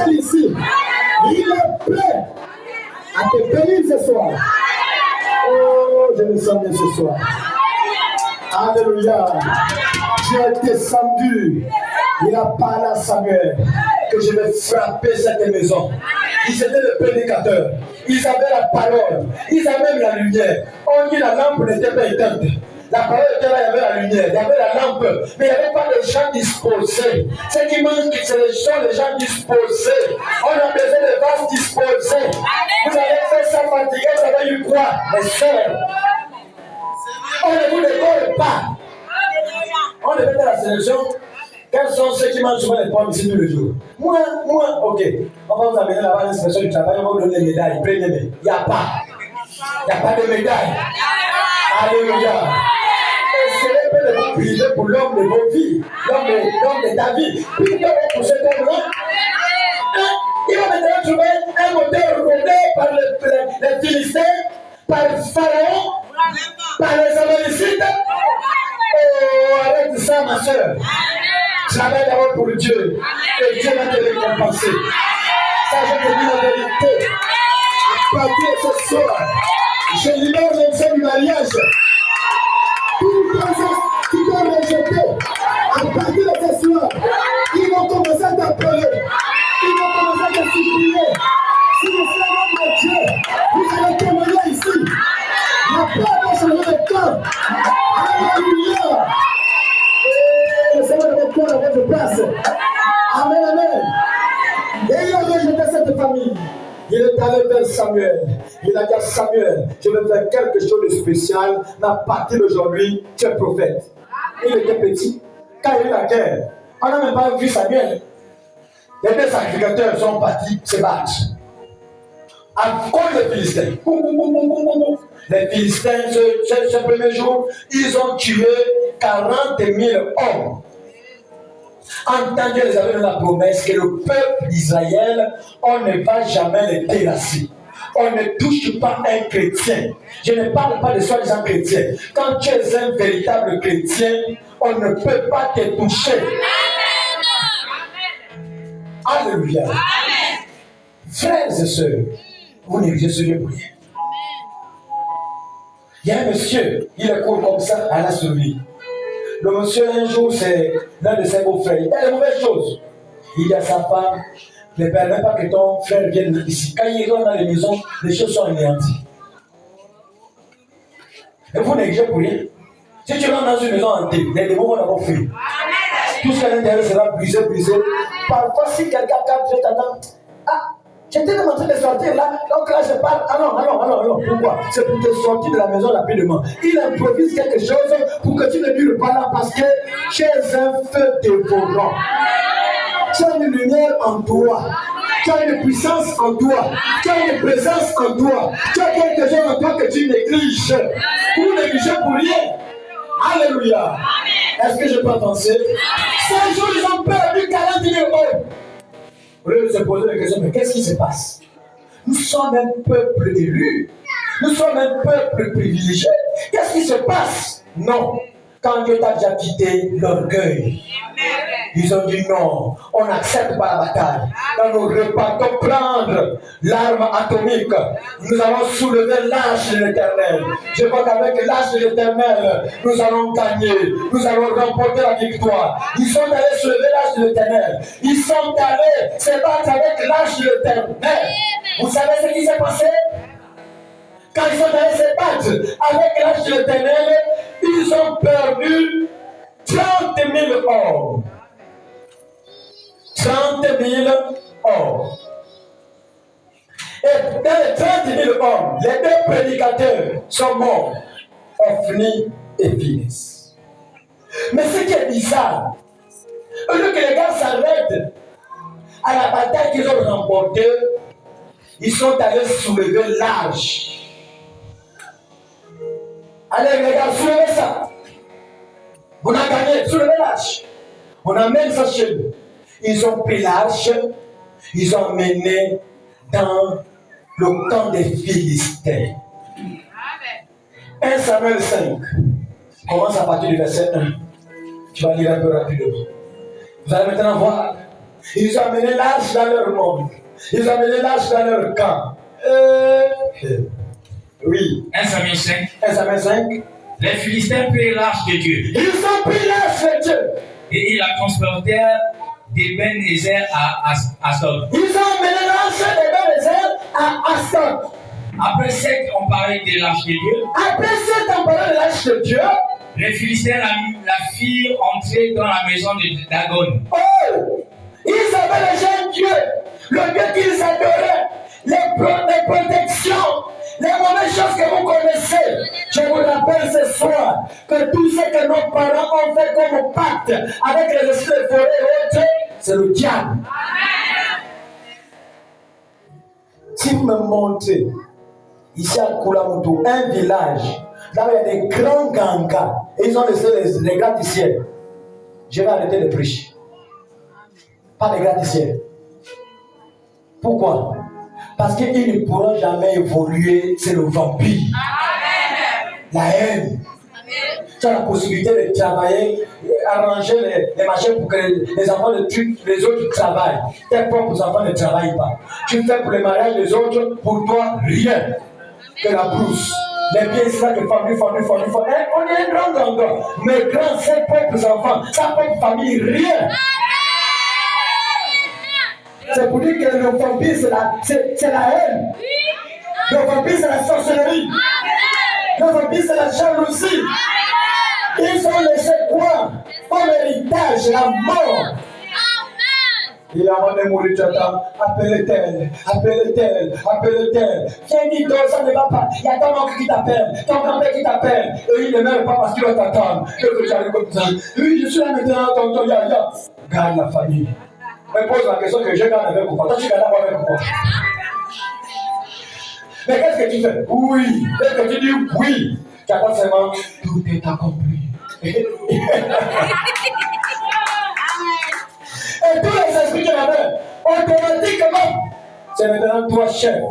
l'esprit ici. Il est prêt à te bénir ce soir. Oh, je me sens bien ce soir. Alléluia. Dieu est descendu. Il a parlé à Samuel que je vais frapper cette maison. Ils étaient les prédicateurs. Ils avaient la parole. Ils avaient même la lumière. On dit la lampe n'était pas éteinte. La parole était là, il y avait la lumière, il y avait la lampe, mais il n'y avait pas de gens disposés. Ce qui manque, c'est les gens disposés. On a besoin de vases disposés. Vous avez fait ça fatigué, vous avez eu quoi, mes soeurs? On ne vous décolle pas. On devait faire la sélection. Quels sont ceux qui mangent souvent les pommes ici tous les jours? Moi, ok. On va vous amener là-bas l'inspection du travail, on va vous donner les médailles. Prenez, mais il n'y a pas. Il n'y a pas de médailles. Alléluia. Essayez peu de vous priver pour l'homme de vos vies, l'homme de ta vie. Priez pour cet homme-là. Il va maintenant trouver un moteur rodé par les Philistins, par Pharaon, par les Amalicites. Oh, arrête ça, ma soeur. Travaille d'abord pour Dieu. Et Dieu va te récompenser. Ça, je te dis la vérité. À partir de ce soir, je libère l'enfant du mariage. Tous les gens qui t'ont rejeté, à partir de ce soir, ils vont commencer à t'appeler. Ils vont commencer à te supplier. Si le Seigneur de Dieu, vous allez témoigner ici. La paix va changer de temps. Alléluia. Le Seigneur va prendre à votre place. Amen, amen. Et il a rejeté cette famille. Il est allé vers Samuel. Il a dit à Samuel, je vais faire quelque chose de spécial. Mais à partir d'aujourd'hui, tu es prophète. Il était petit. Quand il y a eu la guerre, on n'a même pas vu Samuel. Les deux sacrificateurs sont partis se battre. À cause des Philistins. Les Philistins, ce premier jour, ils ont tué 40 000 hommes. En tant que les avait donné la promesse que le peuple d'Israël, on ne va jamais les terrasser. On ne touche pas un chrétien. Je ne parle pas de soi-disant chrétien. Quand tu es un véritable chrétien, on ne peut pas te toucher. Alléluia. Frères et sœurs, vous négligez ce Dieu pour rien. Il y a un monsieur, il est court comme ça à la survie. Le monsieur, un jour, c'est l'un de ses beaux-frères. Il a des mauvaises choses. Il dit à sa femme, ne permets pas que ton frère vienne ici. Quand il rentre dans les maisons, les choses sont anéanties. Et vous négligez pour rien. Si tu rentres dans une maison hantée, les démons vont d'abord fuir. Tout ce qui est à l'intérieur sera brisé. Parfois, si quelqu'un capte, je t'attends. Ah, j'étais même en train de sortir là, donc là je parle. Ah non, pourquoi? C'est pour te sortir de la maison rapidement. Il improvise quelque chose pour que tu ne dures pas là parce que tu es un feu dévorant. Tu as une lumière en toi. Tu as une puissance en toi. Tu as une présence en toi. Tu as quelque chose en toi que tu négliges. Vous négligez pour rien. Alléluia. Est-ce que je peux avancer? Ces jours, ils ont perdu 40 000 hommes. Vous voulez se poser la question, mais qu'est-ce qui se passe? Nous sommes un peuple élu. Nous sommes un peuple privilégié. Qu'est-ce qui se passe? Non. Quand Dieu t'a déjà quitté, l'orgueil. Ils ont dit non, on n'accepte pas la bataille. Quand nous repartons prendre l'arme atomique, nous allons soulever l'âge de l'Éternel. Je vois qu'avec l'âge de l'Éternel, nous allons gagner, nous allons remporter la victoire. Ils sont allés soulever l'âge de l'Éternel. Ils sont allés se battre avec l'âge de l'Éternel. Vous savez ce qui s'est passé? Quand ils sont allés se battre avec l'âge de l'Éternel, ils ont perdu 30 000 hommes. 30 000 hommes. Et dans les 30 000 hommes, les deux prédicateurs sont morts, Ophni et Phinehas. Mais ce qui est bizarre, au lieu que les gars s'arrêtent à la bataille qu'ils ont remportée, ils sont allés soulever l'âge. Allez les gars, soulevez ça. On a gagné, soulevez l'âge. On amène ça chez nous. Ils ont pris l'arche, ils ont mené dans le camp des Philistins. 1 Samuel 5. Commence à partir du verset 1. Tu vas lire un peu rapidement. Vous allez maintenant voir Ils ont amené l'arche dans leur monde. Ils ont amené l'arche dans leur camp. Oui. 1 Samuel 5. 1 Samuel 5. Les Philistins prirent l'arche de Dieu. Ils ont pris l'arche de Dieu. Et ils la transportèrent d'Ebenezer à Asdod. Ils ont amené l'arche d'Ebenezer à Asdod. Après 7, on parlait de l'arche de Dieu. Après 7 ans, parlant de l'arche de Dieu, les Philistins la firent entrer dans la maison de Dagon. Oh! Ils avaient le jeune Dieu, le Dieu qu'ils adoraient, les protections, les mauvaises choses que vous connaissez. Je vous rappelle ce soir que tout ce que nos parents ont fait comme pacte avec les esprits de forêt et autres, c'est le diable. Si vous me montrez, ici à Kulamutu, un village, là où il y a des grands gangas, et ils ont laissé les gratte-ciel, je vais arrêter de prêcher. Pas les gratte-ciel. Pourquoi? Parce qu'ils ne pourront jamais évoluer, c'est le vampire. Amen. La haine. Amen. Tu as la possibilité de travailler, arranger les machins pour que les enfants de les autres travaillent. Tes propres enfants ne travaillent pas. Tu fais pour le mariage des autres, pour toi, rien que la brousse. Les pieds, c'est ça que famille. On est un grand endroit. Mais grand, ses propres enfants, sa propre famille, rien. C'est pour dire que le vampire, c'est la haine. Le vampire, c'est la sorcellerie. Le vampire, c'est la jalousie. Ils ont laissé quoi? Comme héritage, la mort. Il a demandé mourir, tu attends. Appelle-le-tel. Viens, dis-toi, ça ne va pas. Il y a ton oncle qui t'appelle, ton grand-père qui t'appelle. Et il ne m'aime pas parce qu'il doit t'attendre. Et que tu arrives comme ça. Oui, je suis là maintenant, tonton, ya. Garde la famille. Me pose la question que je garde avec vous. Toi, tu gardes avec vous. Mais qu'est-ce que tu fais? Oui. Qu'est-ce que tu dis? Oui. Tu attends seulement. Tout est accompli. Et tous les esprits de la main, automatiquement, c'est maintenant toi chef.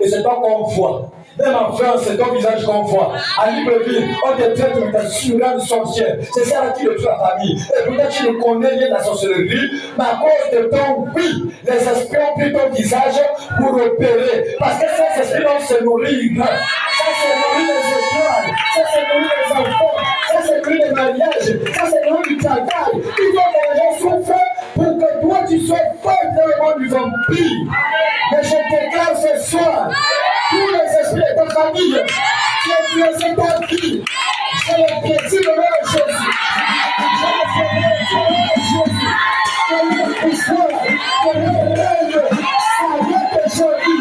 Et c'est toi qu'on voit. Même en France, c'est ton visage qu'on voit. À Libreville, on te traite de ta surgrande sorcière. C'est ça qui le tue la famille. Et pourtant, tu ne connais rien de la sorcellerie. Mais à cause de ton oui, les esprits ont pris ton visage pour opérer. Parce que ces esprits vont se nourrir. Ça, c'est nourrir les étoiles. Ça, c'est nourrir les enfants. Ça, c'est nourrir les mariages. Ça, c'est nourrir du travail. Il faut que les gens souffrent pour que toi, tu sois fort dans le monde du vampire. Mais je déclare ce soir, tous les esprits de ta famille, qui ont influencé ta vie, je les piétine au nom de Jésus. Je les fais au nom de Jésus. Que le pouvoir, que le règne, s'arrête aujourd'hui.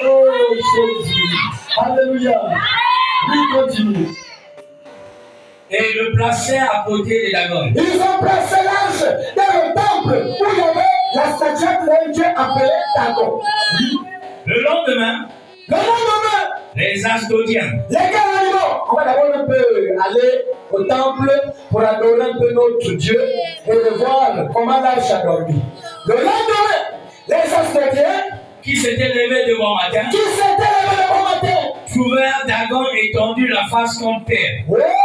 Oh Jésus. Alléluia. Oui, continue. Et le placèrent à côté de Dagon. Ils ont placé l'arche dans le temple où il y avait la statuette d'un Dieu appelé Dagon. Oui. Le lendemain, les Asdodiens, les gars animaux, on va d'abord un peu aller au temple pour adorer un peu notre Dieu et de voir comment l'arche a dormi. Le lendemain, les Asdodiens qui s'étaient levés devant matin, trouvèrent Dagon étendu la face contre terre. Ouais.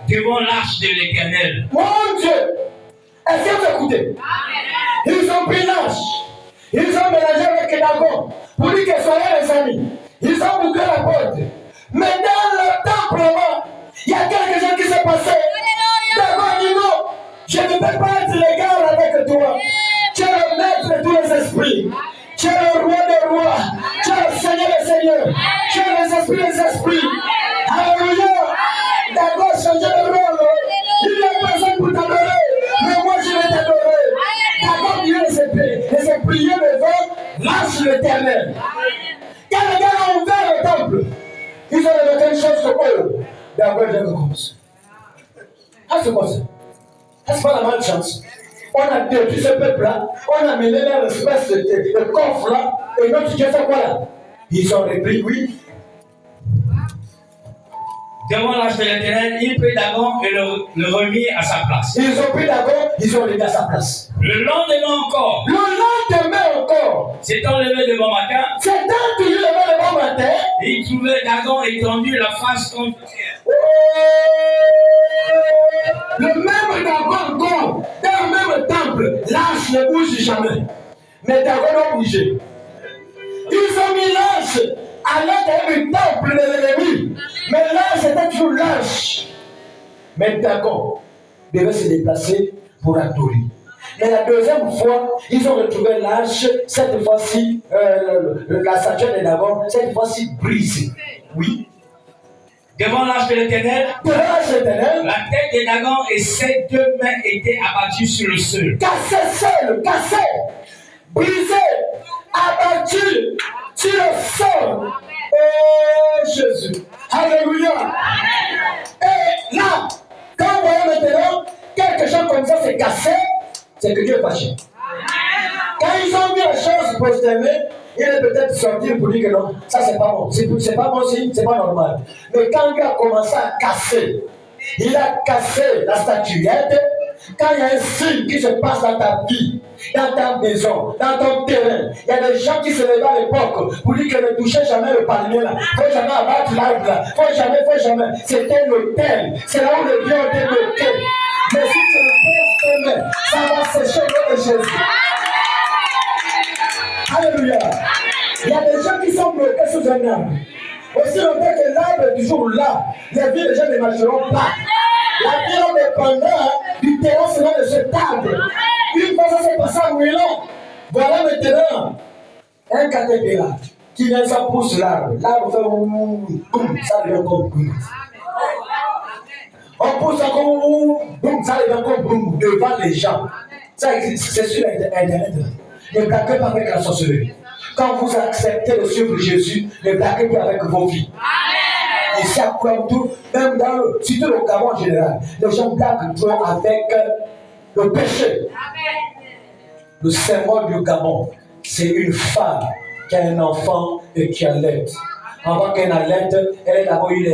Devant l'arche de l'Éternel. Mon Dieu! Est-ce que vous écoutez? Ils ont pris l'arche. Ils ont mélangé avec Dagon. Pour dire que soyez les amis. Ils ont bouclé la porte. Mais dans le temple, il y a quelque chose qui s'est passé. Dagon dit non. Je ne peux pas être légal avec toi. Tu es le maître de tous les esprits. Tu es le roi des rois. Tu es le Seigneur des seigneurs. Tu es les esprits des esprits. Alléluia. Dagon changé de rôle. Il est personne pour t'adorer. Mais moi je vais t'adorer. Dagon dit les esprits devant l'arche de l'Éternel. Quand les gars ont ouvert le temple, ils ont révélé une chose comme eux. Dagon vient de commencer. Ah, c'est quoi ça? Ah, c'est pas la malchance. On a détruit ce peuple-là. On a mené leur espèce de coffre-là. Et notre Dieu fait quoi là? Ils ont repris, oui. Devant l'arche de l'Éternel, il prit Dagon et le remit à sa place. Ils ont pris Dagon, ils ont remis à sa place. Le lendemain encore, s'étant levé devant matin, il trouvait Dagon étendu la face contre terre. Le même Dagon l'âge ne bouge jamais. Mais Dagon a bougé. Ils ont mis l'âge à l'intérieur du temple de l'ennemi. Mais l'âge était toujours lâche. Mais Dagon devait se déplacer pour adorer. Mais la deuxième fois, ils ont retrouvé l'âge, cette fois-ci, la statuette de Dagon, cette fois-ci brisée. Oui. Devant l'âge de l'Éternel, la tête de Dagon et ses deux mains étaient abattues sur le sol. Cassé, brisé, abattu sur le sol. Oh Jésus. Alléluia. Et là, quand vous voyez maintenant quelque chose comme ça s'est cassé, c'est que Dieu est fâché. Quand ils ont vu la chose postérieure, il est peut-être sorti pour dire que non, ça c'est pas bon. C'est pas bon, c'est pas normal. Mais quand Dieu a commencé à casser, il a cassé la statuette. Quand il y a un signe qui se passe dans ta vie, dans ta maison, dans ton terrain, il y a des gens qui se levaient à l'époque pour dire que ne touchez jamais le palmier là, faut jamais abattre l'arbre là, faut jamais. C'était l'autel, c'est là où le Dieu était bloqué. Mais si tu le poses toi-même, ça va sécher le nom de Jésus. Alléluia. Il y a des gens qui sont bloqués sous un arbre. Aussi longtemps que l'arbre est toujours là, les vies des gens ne marcheront pas. La vie est dépendante du terrain selon de cet arbre. Une fois ça s'est passé à Milan. Voilà maintenant un caterpillar qui vient, ça pousse l'arbre. L'arbre fait boum, ça devient comme boum. On pousse encore boum, ça devient comme boum devant les gens. Ça existe, c'est sur Internet. Ne blaguez pas avec la sorcellerie. Quand vous acceptez de suivre Jésus, ne blaguez pas avec vos vies. Ici à Kouamtou, même dans surtout le Gabon en général, les gens blaguent trop avec le péché. Le symbole du Gabon, c'est une femme qui a un enfant et qui allait. Avant qu'elle allait, elle a d'abord eu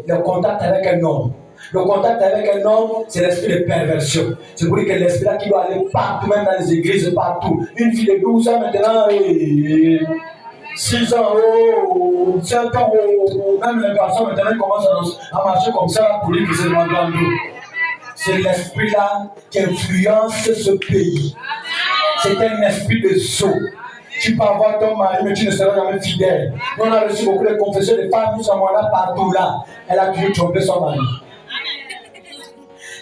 le contact avec un homme. Le contact avec un homme, c'est l'esprit de perversion. C'est pour dire que l'esprit là qui doit aller partout, même dans les églises, partout. Une fille de 12 ans maintenant, 6 ans, 5 ans, même les garçons maintenant commencent à marcher comme ça pour dire que c'est le mandant d'eau. C'est l'esprit là qui influence ce pays. C'est un esprit de sceau. Tu peux avoir ton mari, mais tu ne seras jamais fidèle. Nous, on a reçu beaucoup de confessions de femmes, nous sommes là partout là. Elle a toujours trompé son mari.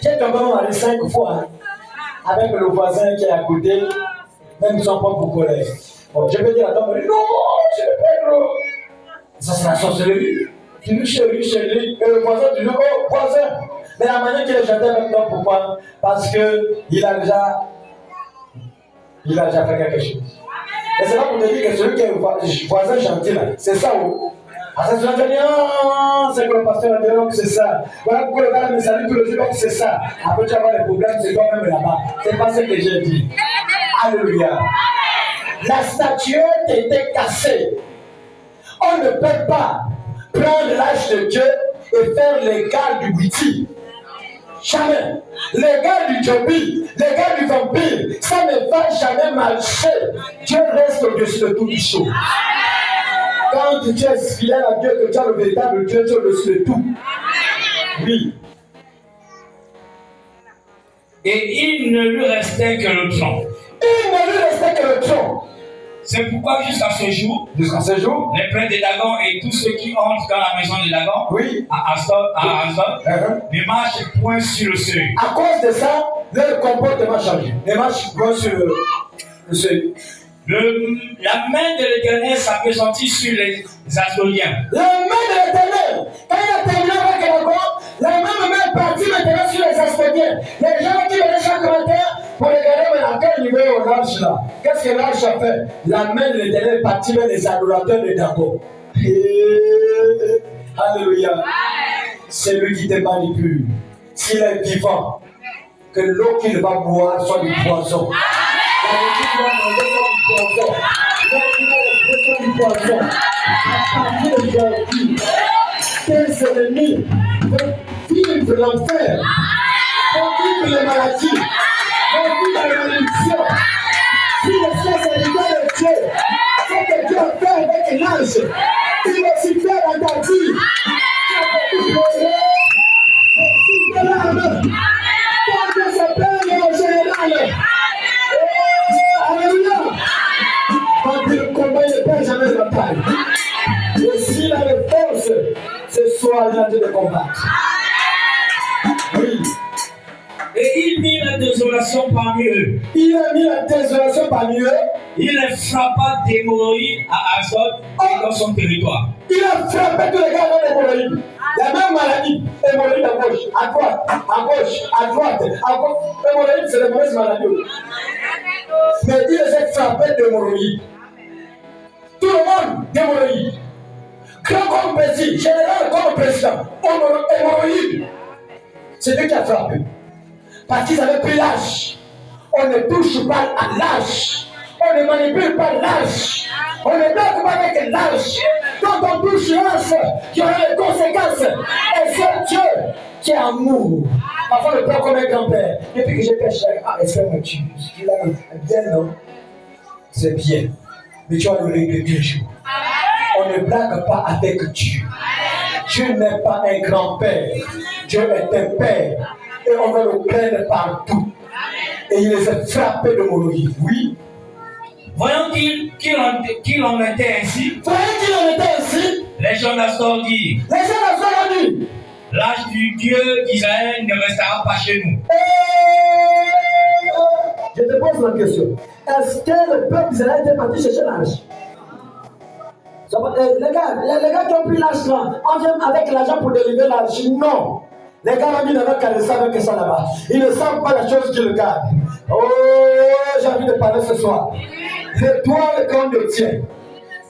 J'ai tombé mon mari 5 fois avec le voisin qui est à côté, même son propre collègue. Bon, je peux dire à ton mari, non, je ne peux pas. Ça, c'est la sorcellerie. Tu dis chérie, et le voisin, tu dis, oh, voisin. Mais la manière qu'il est chanté maintenant, pourquoi? Parce qu'il a déjà fait quelque chose. Et c'est là pour te dire que celui qui est voisin gentil là, c'est ça où? Ah, c'est que le pasteur a dit donc c'est ça. Voilà pourquoi le gars me salue tous les jours, donc c'est ça. Après tu vas avoir des problèmes, c'est toi-même là-bas. C'est pas ce que j'ai dit. Alléluia. La statuette était cassée. On ne peut pas prendre l'âge de Dieu et faire l'égal du Witi. Jamais. L'égal du Jobi, l'égal du vampire, ça ne va jamais marcher. Dieu reste au-dessus de toutes les choses. Quand tu es fidèle à Dieu, que tu as le véritable Dieu, tu es au-dessus de tout. Oui. Et il ne lui restait que le tronc. Il ne lui restait que le tronc. C'est pourquoi jusqu'à ce jour, les prêtres de Dagon et tous ceux qui entrent dans la maison de Dagon, oui, à Asdod, ne marchent point sur le seuil. À cause de ça, leur comportement change. Ils marchent point sur le seuil. La main de l'Éternel s'appesantit sur les Asdodiens. La main de l'Éternel, quand il a terminé avec Dagon, la main est partie maintenant sur les Asdodiens. Les gens qui venaient chaque matin pour regarder mais à quel niveau est l'arche là. Qu'est-ce que l'arche a fait? La main de l'Éternel est partie vers les adorateurs de Dagon. Alléluia. C'est lui qui te manipule. S'il est vivant, que l'eau qu'il va boire soit du poison. Tes ennemis vont vivre l'enfer, vont vivre les maladies, vont vivre les malédictions. Si le ciel c'est l'idée de Dieu, c'est que Dieu a fait avec l'ange, il va s'y faire dans ta vie. Tu as beaucoup pleurer, mais si de l'âme, quand Dieu se plaint en général, est en train de combattre. Oui. Et il mit la désolation parmi eux. Il a mis la désolation parmi eux. Il les frappa d'hémorroïdes à Azot et dans son territoire. Il a frappé tous les gars dans l'hémorroïde. La même maladie, hémorroïde à gauche, à droite, à gauche, à droite, à gauche. Hémorroïde, c'est la mauvaise maladie. Mais il les a frappés d'hémorroïde. Tout le monde d'hémorroïde. Grand comme président, général comme président, hémorroïde. C'est lui qui a frappé. Parce qu'ils avaient pris l'âge. On ne touche pas à l'âge. On ne manipule pas l'âge. On ne bloque pas avec l'âge. Quand on touche l'âge, il y aura des conséquences. Et c'est Dieu qui est amour. Parfois, le père comme un grand-père. Depuis que j'ai péché, est-ce que me tue? Bien, non? C'est bien. Mais tu vas le régler deux jours. On ne blague pas avec Dieu. Dieu n'est pas un grand-père. Dieu est un père. Et on va le prendre partout. Et il les a frappés de monologie. Oui. Voyant qu'il en était ainsi, les gens d'Astor dirent, l'âge du Dieu d'Israël ne restera pas chez nous. Je te pose la question. Est-ce que le peuple d'Israël était parti chercher l'âge? Les gars qui ont pris l'âge là, on vient avec l'argent pour délivrer l'âge. Non. Les gars ont dit n'avaient qu'à le savoir que ça là-bas. Ils ne savent pas la chose qu'ils regardent. Oh, j'ai envie de parler ce soir. L'étoile qu'on détient,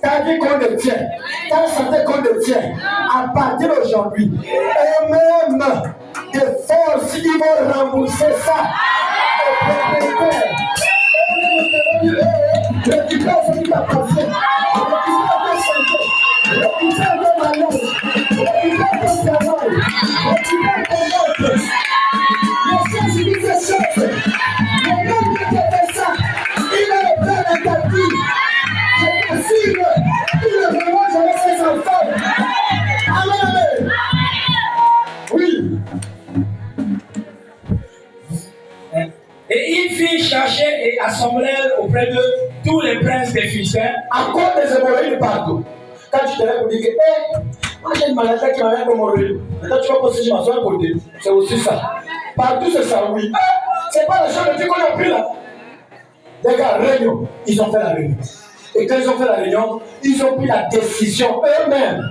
ta vie qu'on détient, ta santé qu'on détient, à partir d'aujourd'hui, et même des forces qui vont rembourser ça au propriétaire. Récupère ce qui t'appartient. Récupère ta santé. Récupère ton mariage. Récupère ton travail. Récupère ton vote. Les choses qui se changent. Le monde qui fait ça, il est le père de ta vie. Je t'assure, il est vraiment avec ses enfants. Amen. Oui. Et il fit chercher et assembler auprès de tous les princes des Philistins. Encore des hémorroïdes partout. Quand tu te lèves pour dire que, moi j'ai une maladie qui m'a rien hémorroïde. Maintenant tu vas poser sur ma soeur à côté. C'est aussi ça. Partout c'est ça, oui. C'est pas le genre de Dieu qu'on a pris là. Les gars, réunion. Ils ont fait la réunion. Et quand ils ont fait la réunion, ils ont pris la décision eux-mêmes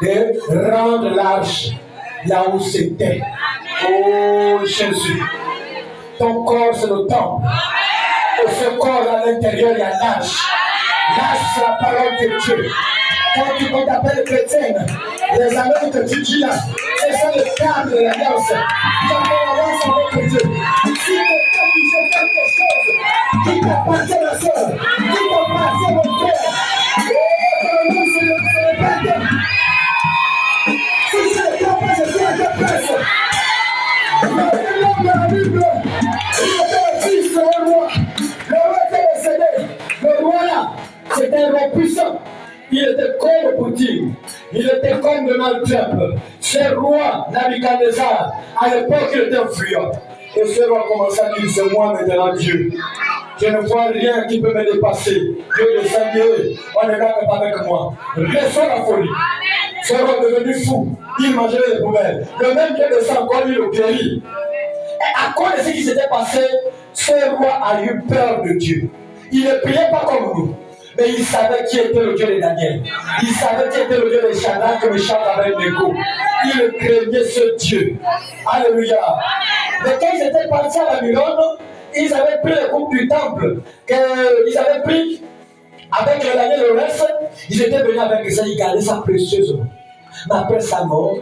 de rendre l'arche là où c'était. Oh Jésus. Ton corps, c'est le temple. Et ce corps, à l'intérieur, il y a l'âge. L'âge, c'est la parole de Dieu. Quand t'appelles chrétienne, les amis que tu dis là, c'est ça le cadre de l'alliance. Tu as fait l'alliance avec Dieu. Si quelqu'un qui fait quelque chose, qui t'appartient à soeur, qui t'appartient au frère, c'est le père. Si c'est le père, je suis à ta place. L'homme de la Bible, il était fils d'un roi. Le roi était décédé. Le roi là, c'était un roi puissant. Il était comme Poutine. Il était comme Donald Trump. Ce roi, Nabucodonosor, à l'époque, il était un fuyant. Et ce roi commence à dire, c'est moi maintenant Dieu. Je ne vois rien qui peut me dépasser. Dieu le Seigneur, on ne garde pas avec moi. Laissons la folie. Ce roi est devenu fou. Il mangeait les poubelles. Le même Dieu de sang, encore lui le guérit. Et à cause de ce qui s'était passé, ce roi a eu peur de Dieu. Il ne priait pas comme nous. Mais il savait qui était le Dieu de Daniel. Il savait qui était le Dieu de Shadrach, Meshach, Abednego. Il craignait ce Dieu. Alléluia. Mais quand ils étaient partis à Babylone, ils avaient pris le coupe du temple. Ils avaient pris avec le Daniel et le reste. Ils étaient venus avec ça, ils gardaient ça précieusement. Mais après sa mort,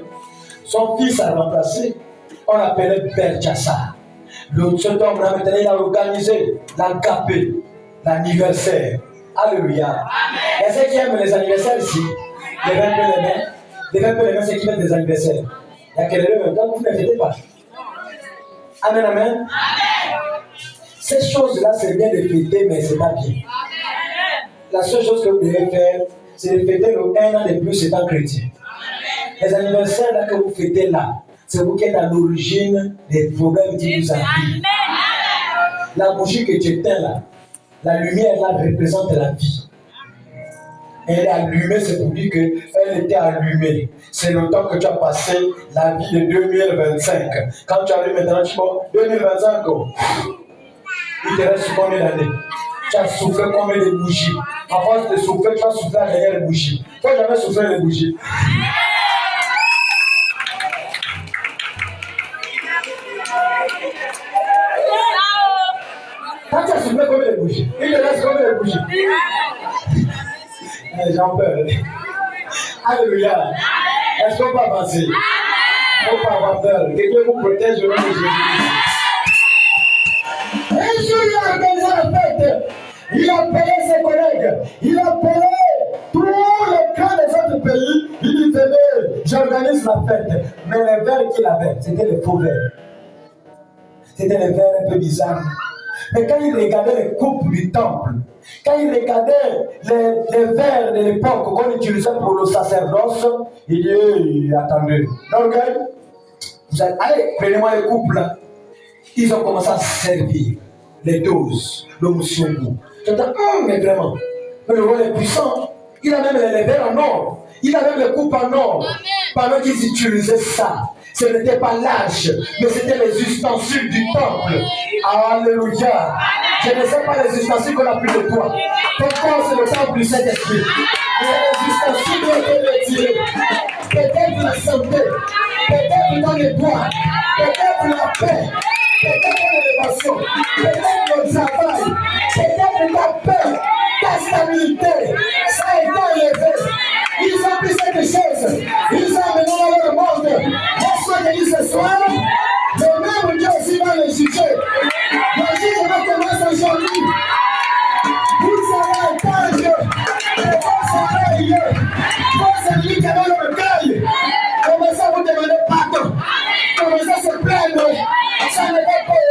son fils a remplacé. On l'appelait Belchassar. Cet homme-là, maintenant, il a organisé l'agapé, l'anniversaire. Alléluia. Et ceux qui aiment les anniversaires ici, levez un peu les mains. Levez un peu les mains, ceux qui fêtent des anniversaires. Il y a quelqu'un même temps, vous ne fêtez pas. Amen, amen. Ces choses-là, c'est bien de fêter, mais ce n'est pas bien. La seule chose que vous devez faire, c'est de fêter le 1 an de plus étant chrétien. Les anniversaires là que vous fêtez là, c'est vous qui êtes à l'origine des problèmes qui vous arrivent. La bougie que tu éteins là, la lumière là représente la vie. Elle est allumée, c'est pour dire qu'elle était allumée. C'est le temps que tu as passé la vie de 2025. Quand tu arrives maintenant, tu vois, 2025, il te reste combien d'années? Tu as soufflé combien de bougies? À force de souffler, tu as soufflé derrière les bougies. Tu n'as jamais soufflé les bougies. Quand tu as soufflé combien de bougies? Il te reste combien de bougies? J'en peur. Alléluia. Est-ce qu'on peut avancer? Il ne faut pas avoir peur. Que Dieu vous protège au nom de Jésus. Un jour, il a organisé la fête. Il a appelé ses collègues. Il a appelé tous les grands des autres pays. Il dit, venez, j'organise la fête. Mais les verres qu'il avait, c'était les faux verres. C'était les verres un peu bizarres. Mais quand il regardait les coupes du temple, quand il regardait les verres de l'époque qu'on utilisait pour le sacerdoce, il dit, attendez, donc, allez, prenez-moi les coupes là. Ils ont commencé à servir les doses, le moussoubou. J'entends, mais vraiment, le roi est puissant. Il a même les verres en or. Il a même les coupes en or. Pendant qu'ils utilisaient ça, ce n'était pas l'âge, mais c'était les ustensiles du temple. Alléluia. Je ne sais pas les ustensiles qu'on a pris de toi. Ton corps, c'est le temple du Saint-Esprit. Les ustensiles doivent être retirés. Peut-être la santé, peut-être dans les bois, peut-être la paix, peut-être l'élévation, peut-être le travail, peut-être ta paix, ta stabilité. Ça a été élevé. Ils ont pris cette chose. Ils ont amené dans le monde. Laisse-moi te dire ce soir, le même Dieu aussi va les juger. Le jugement commence aujourd'hui. Vous allez entendre vos oreilles, vos ennemis qui avaient le recueil. Commencez à vous demander pardon. Commencez à se plaindre. Ça ne va pas.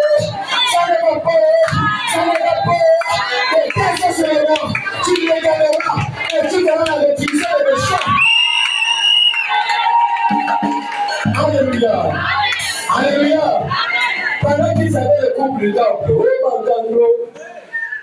Ça ne va pas. Ça ne va pas. Et qu'est-ce que c'est le mort? Tu les gagneras. Et tu devras l'utiliser le méchant. Alléluia. Alléluia. Pendant qu'ils avaient le couple du temple,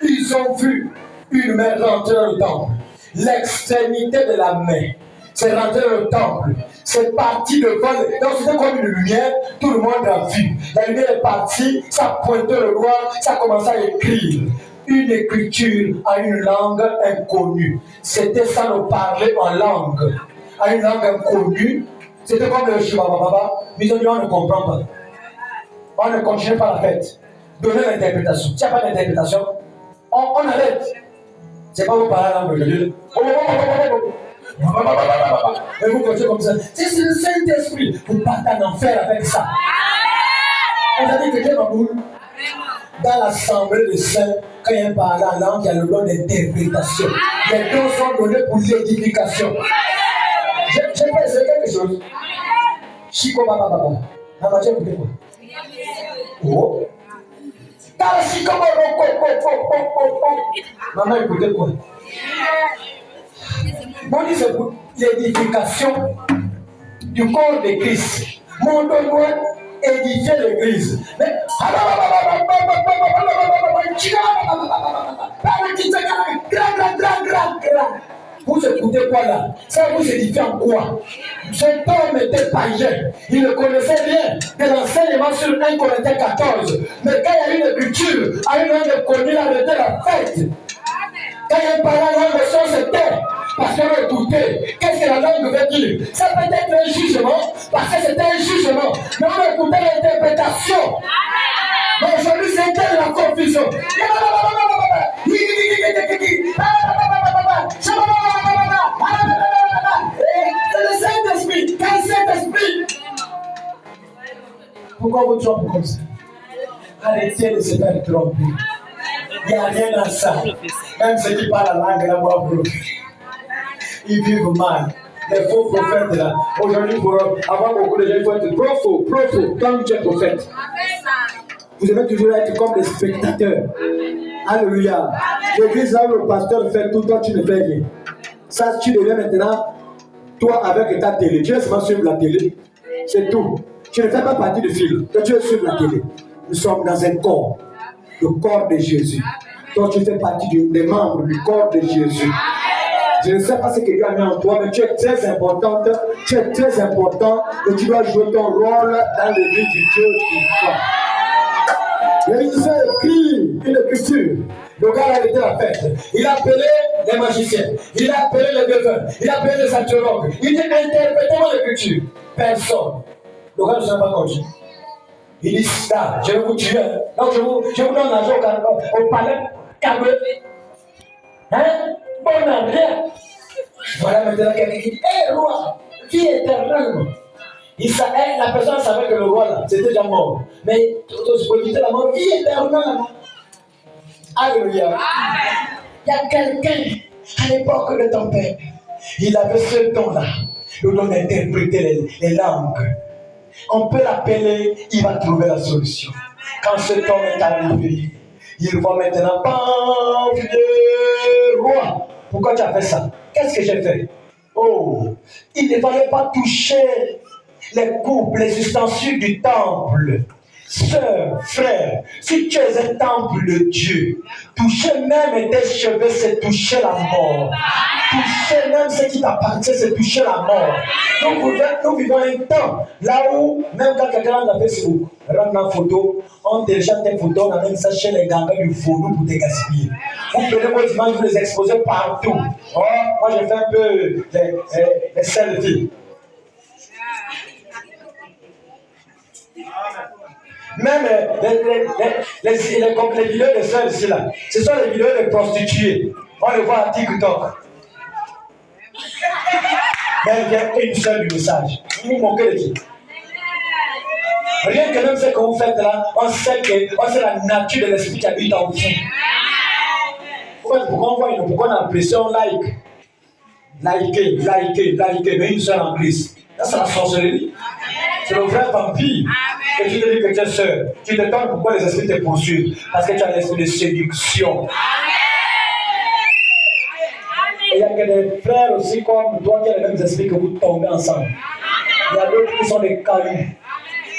ils ont vu une main rentrer dans le temple. L'extrémité de la main, c'est rentré dans le temple. C'est parti devant. Donc c'était comme une lumière, tout le monde a vu. La lumière est partie, ça pointait le doigt, ça a commencé à écrire. Une écriture à une langue inconnue. C'était ça, le parler en langue. À une langue inconnue. C'était comme le chibababa. Mais on ne comprend pas. On ne continue pas la fête. Donnez l'interprétation. S'il n'y a pas d'interprétation, on arrête. C'est pas vous parler en langue de Dieu. Et vous continuez comme ça. C'est le Saint-Esprit. Vous partez en enfer avec ça. On a dit que Dieu m'a boule. Dans l'assemblée des saints, quand il y a un parlant en langue, il y a le don d'interprétation. Les dons sont donnés pour l'édification. Je peux essayer quelque chose. Chico Baba Baba. Maman, tu as écouté quoi? Oh. Maman, écoutez quoi? Moi, je dis c'est pour l'édification du corps de Christ. Mon don doit édifier l'église. Mais vous écoutez quoi là? Ça vous édifie en quoi? Cet homme était païen. Il ne connaissait rien de l'enseignement sur 1 Corinthiens 14. Mais quand il y a une écriture, à une langue connue, il arrêtait la fête. Quand il y a un parlant en langue, on se tait. Parce qu'on écoutait. Qu'est-ce que la langue veut dire? Ça peut être un jugement, parce que c'était un jugement. Mais on écoutait l'interprétation. Mais aujourd'hui, c'était la confusion. C'est le Saint-Esprit. Quel Saint-Esprit? Pourquoi vous trompez comme ça? Arrêtez de se faire tromper. Il n'y a rien dans ça. Même ceux qui parlent la langue, la voix bloquée. Ils vivent mal. Les faux prophètes là. Aujourd'hui, pour avoir beaucoup de gens, il faut être pro-faux, quand tu es prophète. Vous devez toujours être comme des spectateurs. Alléluia. L'église là où le pasteur fait tout, toi tu ne fais rien. Ça, tu deviens maintenant, toi avec ta télé. Tu es seulement sur la télé. C'est tout. Tu ne fais pas partie du film. Toi, tu es sur la télé. Nous sommes dans un corps. Le corps de Jésus. Toi, tu fais partie des membres du corps de Jésus. Je ne sais pas ce que Dieu a mis en toi, mais tu es très importante, tu es très important et tu dois jouer ton rôle dans le vie du Dieu qui croit. L'Église a écrit une écriture. Le gars a été la fête. Il a appelé les magiciens, il a appelé les devins, il a appelé les astrologues. Il dit interprétez-moi l'écriture. Personne. Le gars ne s'est pas conduit. Il dit ça, je vais vous tuer. Donc je vous donne l'argent au palais, calmez. Hein? Bon, rien. Voilà maintenant quelqu'un qui dit hé roi, vie éternelle. La personne savait que le roi là, c'était déjà mort. Mais pour éviter la mort, vie éternelle. Alléluia. Il y a quelqu'un à l'époque de ton père. Il avait ce don-là, le don d'interpréter les langues. On peut l'appeler, il va trouver la solution. Quand cet homme est arrivé, il voit maintenant, pan, vieux roi. Pourquoi tu as fait ça? Qu'est-ce que j'ai fait? Oh, il ne fallait pas toucher les coupes, les ustensiles du temple. Sœur, frère, si tu es un temple de Dieu, toucher même tes cheveux, c'est toucher la mort. Toucher même ce qui t'appartient, c'est toucher la mort. Nous vivons un temps là où, même quand quelqu'un rentre dans Facebook, rentre dans la photo, on télécharge tes photos, on amène ça chez les gangs du vaudou pour te gaspiller. Vous prenez vos images, vous les exposez partout. Oh, moi, j'ai fait un peu les selfies. Même les vidéos de sœurs ici là, ce sont les vidéos de prostituées. On les voit à TikTok. Mais il y a une seule du message. Vous vous moquez de qui? Rien que même ce que vous faites là, on sait la nature de l'esprit qui habite en vous. Pourquoi on a l'impression liker, mais une seule en Christ. Là, c'est la sorcellerie. C'est le vrai vampire. Et tu te dis que tu es sœur. Tu te demandes pourquoi les esprits te poursuivent. Parce que tu as l'esprit de séduction. Et il y a que des frères aussi comme toi qui ont les mêmes esprits que vous tombez ensemble. Il y a d'autres qui sont des cailloux.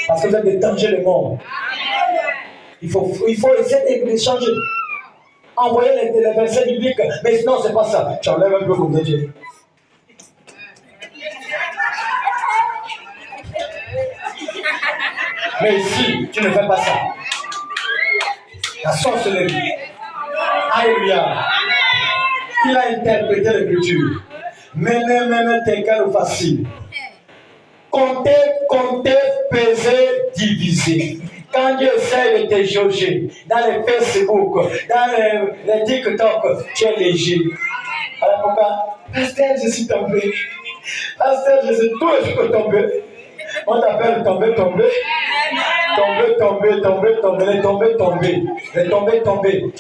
Parce que vous êtes des dangers de mort. Il faut essayer de changer. Envoyer les versets bibliques. Mais sinon, c'est pas ça. Tu enlèves un peu comme Dieu. Mais ici, tu ne fais pas ça. La sorcellerie. Alléluia. Il a interprété l'écriture. Mais t'es qu'un facile. Compter, peser, diviser. Quand Dieu essaie de te jauger, dans les Facebook, dans les TikTok, tu es léger. Alors pourquoi? Pasteur, je suis tombé. Pasteur, je suis tout, je peux tomber. On t'appelle tomber. Tu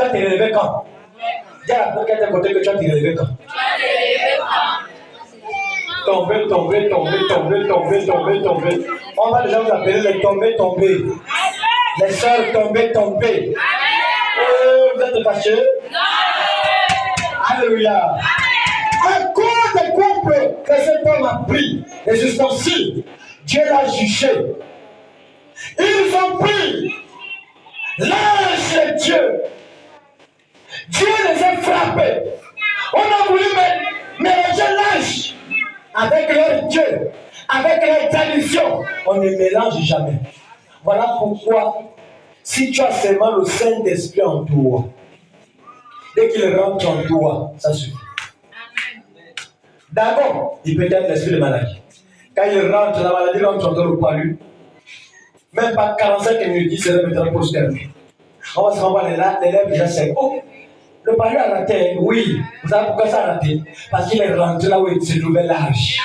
as te relevé quand? Dis à la personne qui est à côté que tu as te relevé quand? Tomber. On va déjà vous appeler les tomber. Les sœurs tomber. Vous êtes fâchés? Non. Alléluia. À cause des couples que cet homme a pris, les ustensiles, Dieu l'a jugé. Ils ont pris l'ange de Dieu. Dieu les a frappés. On a voulu mélanger l'ange avec leur Dieu, avec leur tradition. On ne mélange jamais. Voilà pourquoi, si tu as seulement le Saint-Esprit en toi, dès qu'il rentre en toi, ça suffit. D'abord, il peut être l'esprit de maladie. Quand il rentre, la maladie rentre dans le palu. Même pas 45 minutes, il se remettra pour se terminer. On va se renvoyer les lèvres déjà secs. Oh, le palu a raté. Oui, vous savez pourquoi ça a raté? Parce qu'il est rentré là où il se trouvait large.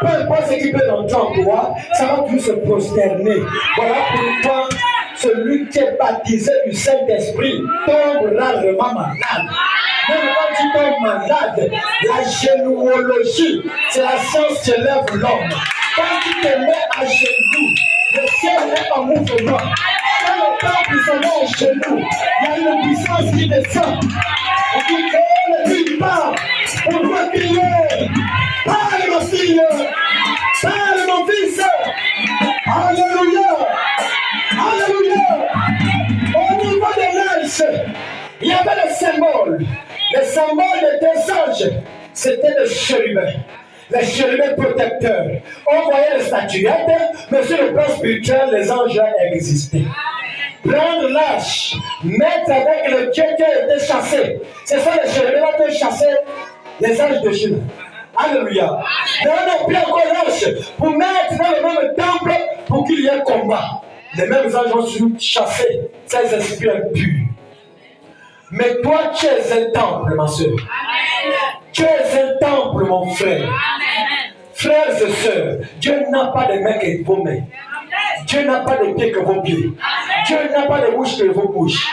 Peu importe ce qui peut rentrer en toi, ça va toujours se prosterner. Voilà pourquoi celui qui est baptisé du Saint-Esprit tombe rarement malade. Même quand tu tombes malade, la généalogie, c'est la science qui élève l'homme. Quand tu te mets à genoux, le ciel est en mouvement. Quand le temple se met à genoux, il y a une puissance qui descend. On dit que le Dieu parle. On doit crier. Parle ma fille. Parle mon fils. Alléluia. Au niveau de l'ange, il y avait le symbole de deux anges anges, c'était des chérubins. Les chérubins protecteurs. On voyait les statuettes, mais sur le plan spirituel, les anges existaient. Prendre l'âge, mettre avec le Dieu qui a été chassé. C'est ça les chérubins qui ont chassé les anges de Dieu. Alléluia. Mais on a pris encore l'âge pour mettre dans le même temple pour qu'il y ait combat. Les mêmes anges ont chassé ces esprits impurs. Mais toi, tu es un temple, ma soeur. Tu es un temple, mon frère. Frères et sœurs, Dieu n'a pas de mains que vos mains. Dieu n'a pas de pieds que vos pieds. Dieu n'a pas de bouche que vos bouches.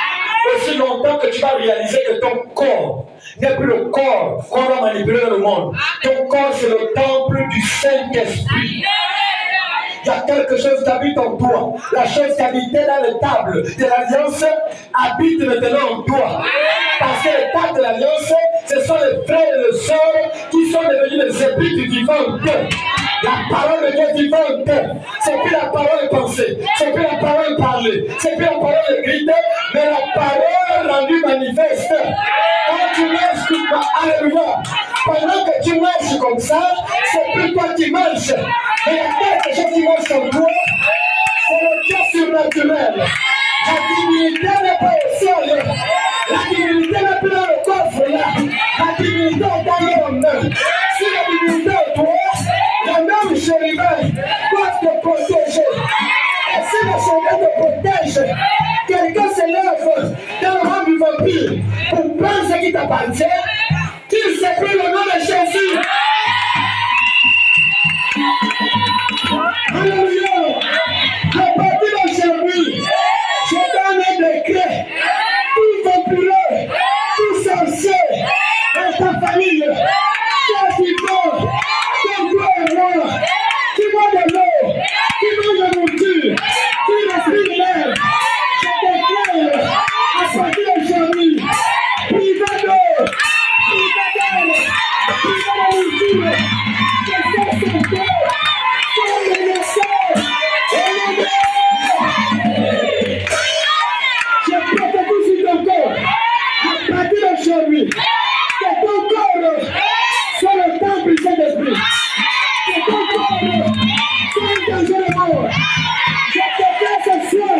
Aussi longtemps que tu vas réaliser que ton corps n'est plus le corps qu'on va manipuler dans le monde. Ton corps, c'est le temple du Saint-Esprit. Il y a quelque chose qui habite en toi. La chose qui habitait dans les tables de l'Alliance habite maintenant en toi. Parce que les tables de l'Alliance, ce sont les frères et les sœurs qui sont devenus les esprits du vivant Dieu. La parole de Dieu vivante, c'est plus la parole pensée, c'est plus la parole parlée, c'est plus la parole écrite, mais la parole rendue manifeste. Quand tu marches tout ça, alléluia. Pendant que tu marches comme ça, c'est plus toi qui marches. Mais il y a quelque chose qui marche en toi, c'est le Dieu surnaturel. La divinité n'est pas au ciel. La divinité n'est plus dans le coffre là. La divinité est dans l'homme. Si la divinité est toi, la même chérubin doit te protéger. Et si le chérubin te protège, quelqu'un se lève dans le rang du vampire pour prendre ce qui t'appartient, qu'il se prie le nom de Jésus. Alléluia. À partir d'aujourd'hui, je donne un décret. Tout vampireux, tout sorcier, dans ta famille, qui vivant, comme toi et moi, qui boit de l'eau, qui mange de nourriture, qui respire l'air, je déclare à partir d'aujourd'hui, privé d'eau, privé d'air, privé de nourriture, que cette santé soit menacée et libérée. Je prophétise sur ton corps, à partir d'aujourd'hui, que ton corps soit le temple du Saint-Esprit. Que ton corps soit un danger de mort. Je déclare ce soir,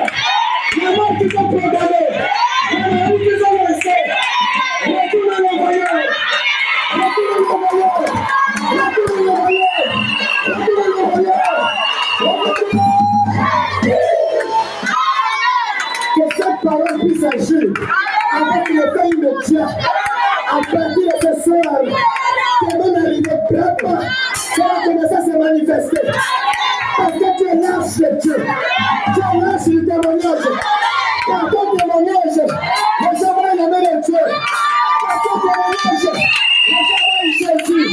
les morts qui sont programmés, les morts qui sont laissés, retourne à l'envoyeur, retourne à l'envoyeur, retourne à l'envoyeur, retourne à l'envoyeur, retourne à l'envoyeur. Que cette parole puisse agir avec le temps immédiat. À partir de ce soir, que même arrivé peuple, ça va commencer à se manifester. Parce que tu es lâche de Dieu. Tu es lâche du témoignage. Par ton témoignage, les gens vont aimer le Dieu. Par ton témoignage, les gens vont aimer Jésus.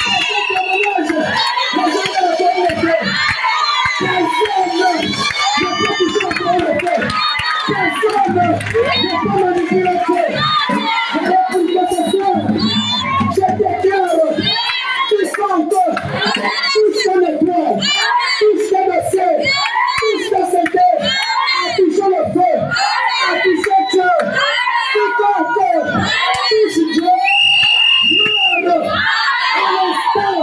Par ton témoignage, les gens vont aimer le Dieu. Personne ne peut toucher au trône de Dieu. Personne ne peut manipuler Dieu. Je déclare, quiconque touche ton étoile, touche ton dossier, touche ta santé, a touché le feu, a touché Dieu. Quiconque touche Dieu, meurt à l'instant.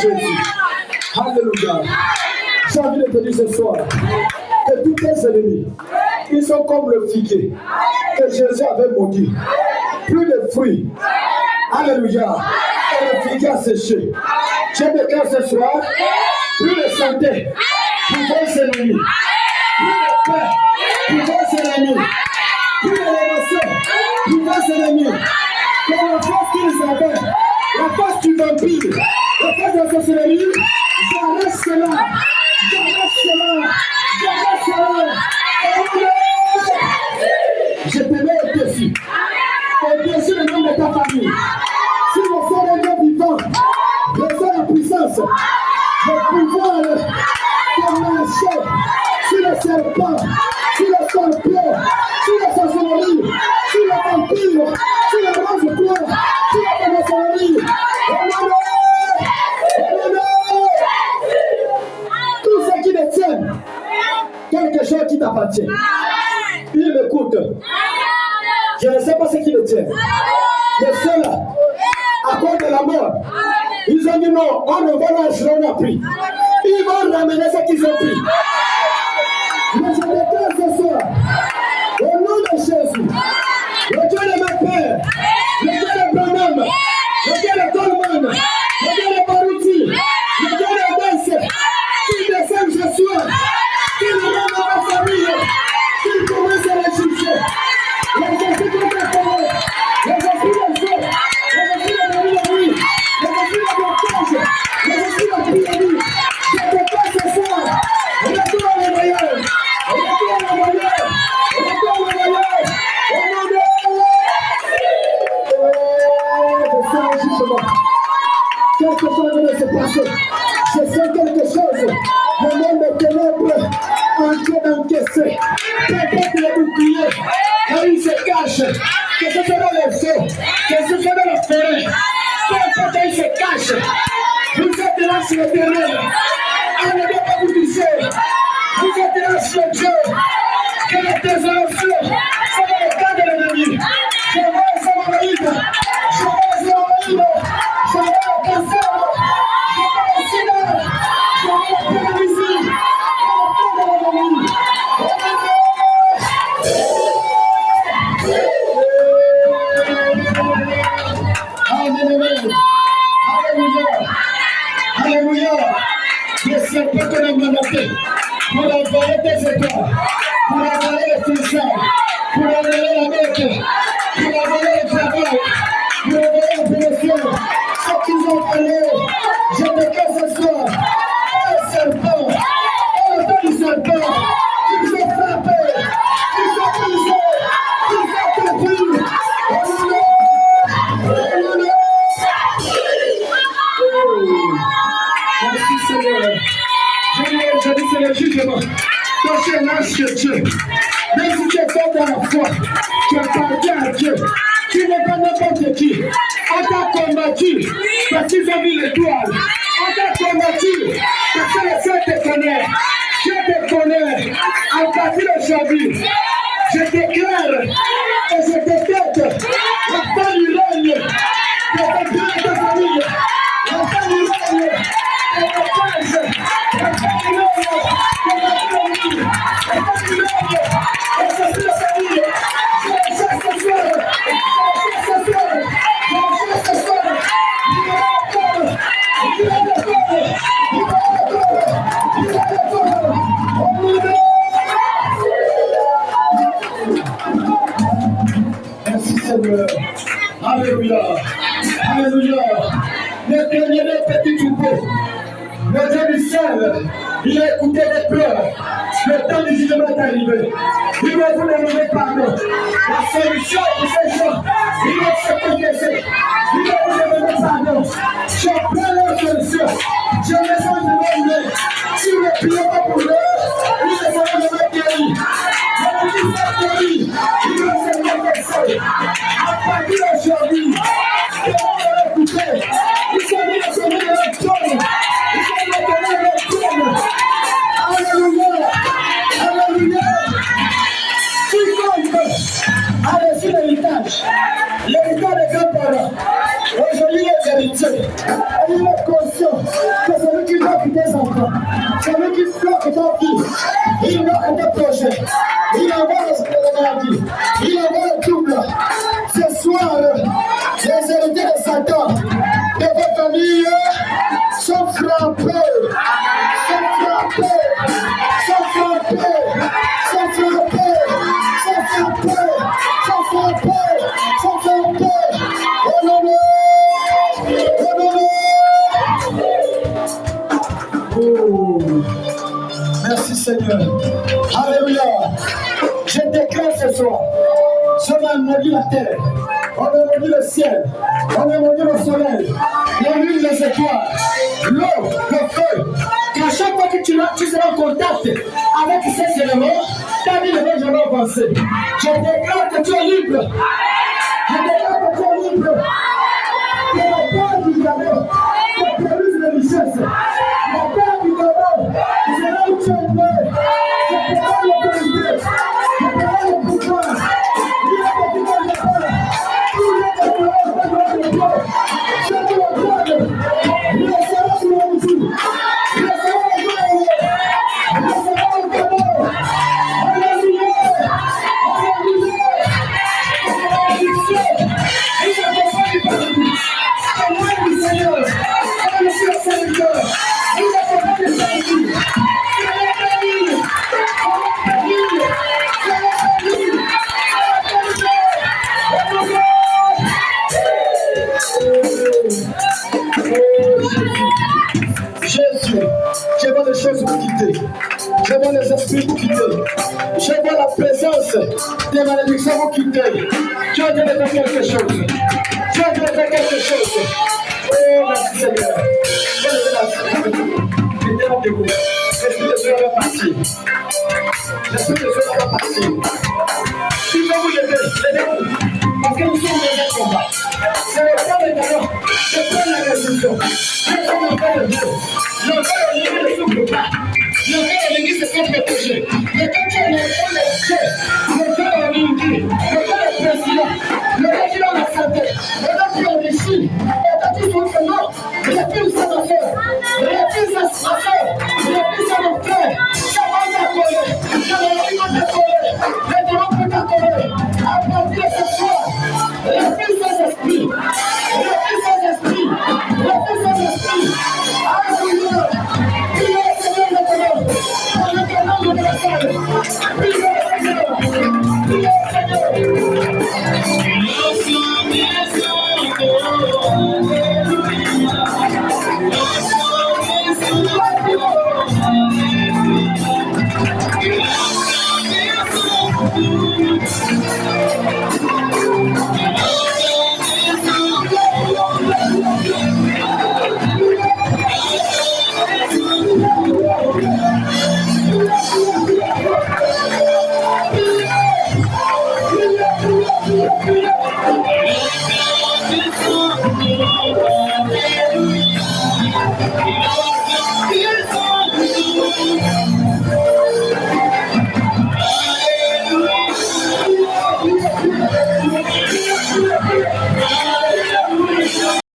Jésus. Alléluia. J'ai envie de te dire ce soir que tous tes ennemis, ils sont comme le figuier que Jésus avait maudit. Plus de fruits. Alléluia. Et le figuier a séché. Je déclare ce soir, plus de santé pour vos ennemis. Plus de paix pour vos ennemis. Plus de révélation pour vos ennemis. Que la force qu'ils avaient, la force du vampire, la force de la sorcellerie, j'arrête cela. J'arrête cela. J'arrête cela. Je te mets au défi. Au-dessus du nom de ta famille. Si le Seigneur est Dieu vivant, reçois la puissance, le pouvoir de marcher sur le serpent, sur le scorpion, sur la sorcellerie, sur le vampire, sur le rose-croix, sur la maçonnerie. Tout ce qui détient quelque chose qui t'appartient. Il chrétiens. Mais ceux-là, à cause de la mort, ils ont dit non, on ne va pas lâcher, on a pris. Ils vont ramener ce qu'ils ont pris. Mais je déclare ce soir, au nom de Jésus, le Dieu de ma père, le Dieu de Branham, le Dieu de Coleman, le Dieu de Baruti, le Dieu de Danse, qui descend ce soir, qui nous rend à ma famille, qui commence à les juger. Les esprits de la parole, les esprits de feu, les esprits de la nuit, les esprits de blocage, les esprits de pyramide, je déclare ce soir, retour à la voyage, retour à la voyage, retour à la voyage, au nom de je sens un jugement. Quelque chose vient de se passer. Je sens quelque chose. Le monde des ténèbres en train d'encaisser. Peut-être les boucliers. Là, il se cache. Que ce soit dans les feux, que ce soit dans la forêt. Peu importe, il se cache. Vous êtes là sur le terrain. On ne doit pas vous toucher. Vous êtes là sur Dieu. Que la désolation, ça va le cas de l'ennemi. Je vois ça va l'île. Je vois ça va l'île. Je vois le cancer. Je vois le sida. Je vois la paralysie. Je vois le l'ennemi. Alléluia. Alléluia. Je sais pas qu'on a mandaté pour avaler tes étoiles, pour avaler les filles, pour avaler la bête, pour avaler le travail, pour avaler la promotion. Ce qu'ils ont volé, je déclare ce soir, un serpent, un temps du serpent, ils sont frappés, ils sont brisés, ils sont détruits. Merci Seigneur. Je dis c'est le jugement. Toi tu es l'ange de Dieu. Même si tu es fort dans la foi, tu appartiens à Dieu. Tu n'es pas n'importe qui. On t'a combattu parce qu'ils ont mis l'étoile. On t'a combattu parce que le ciel te connaît. Dieu te connaît. À partir d'aujourd'hui, je déclare et je détecte la fin du règne de ta vie et de ta famille. La fin du règne de ta page. La fin du règne de ta famille. La fin du règne de ta famille. Je cherche ce soir. Je cherche ce soir. Je cherche ce soir. Merci Seigneur. Alléluia. Alléluia. Ne craignez pas petit troupeau. Le Dieu du ciel, il a écouté les pleurs. Le temps du jugement est arrivé. Il va vous demander pardon. La solution pour ces gens, il va se confesser. Il va vous demander pardon. Je prends leur solution. Je les envoie. Si vous ne priez pas pour eux, ils ne seront jamais guéris. Je vous dis ça guéri. Il va se confesser. À partir d'aujourd'hui, ils vont écouter. Ils sont mis à se mettre dans le trône. Ils sont mis à se mettre dans le trône. Alléluia. Alléluia. Quiconque a reçu l'héritage des grands-parents, aujourd'hui les héritiers, il est conscient que celui qui bloque tes enfants, celui qui bloque ton fils, il bloque tes projets, il envoie la maladie, il envoie le trouble. Ce soir, les héritiers de Satan, de votre famille, sont frappés, sont frappés, sont frappés, sont frappés, sont frappés, sont frappés, sont frappés. Oh non, non, oh non, non. Oh, merci Seigneur. Alléluia. Je déclare ce soir, on a maudit la terre, on a maudit le ciel, on a maudit le soleil, la lune, les étoiles, l'eau, le feu. Qu'à chaque fois que tu seras en contact avec ces éléments, ta vie ne va jamais avancer. Je déclare que tu es libre. Je déclare que tu es libre. Que la peur du Gabon te produise la richesse. La peur du Gabon sera où tu es né. Je prends l'autorité. Je prends le pouvoir. Il y a beaucoup de peur. l'esprit vous quitter. Je vois la présence des malédictions vous quitter. Dieu vient de faire quelque chose. Dieu vient de faire quelque chose. Oh, merci Seigneur. Mettez-vous debout. L'esprit de Dieu va partir. L'esprit de Dieu va partir. Il va vous lever. Levez-vous. Parce que nous sommes dans un combat. C'est le temps maintenant de prendre la décision. Je suis l'enfant de Dieu. L'enfant de Dieu ne souffre pas. L'enfant de l'Église se fait protéger. Mais quand tu es l'enfant de Dieu,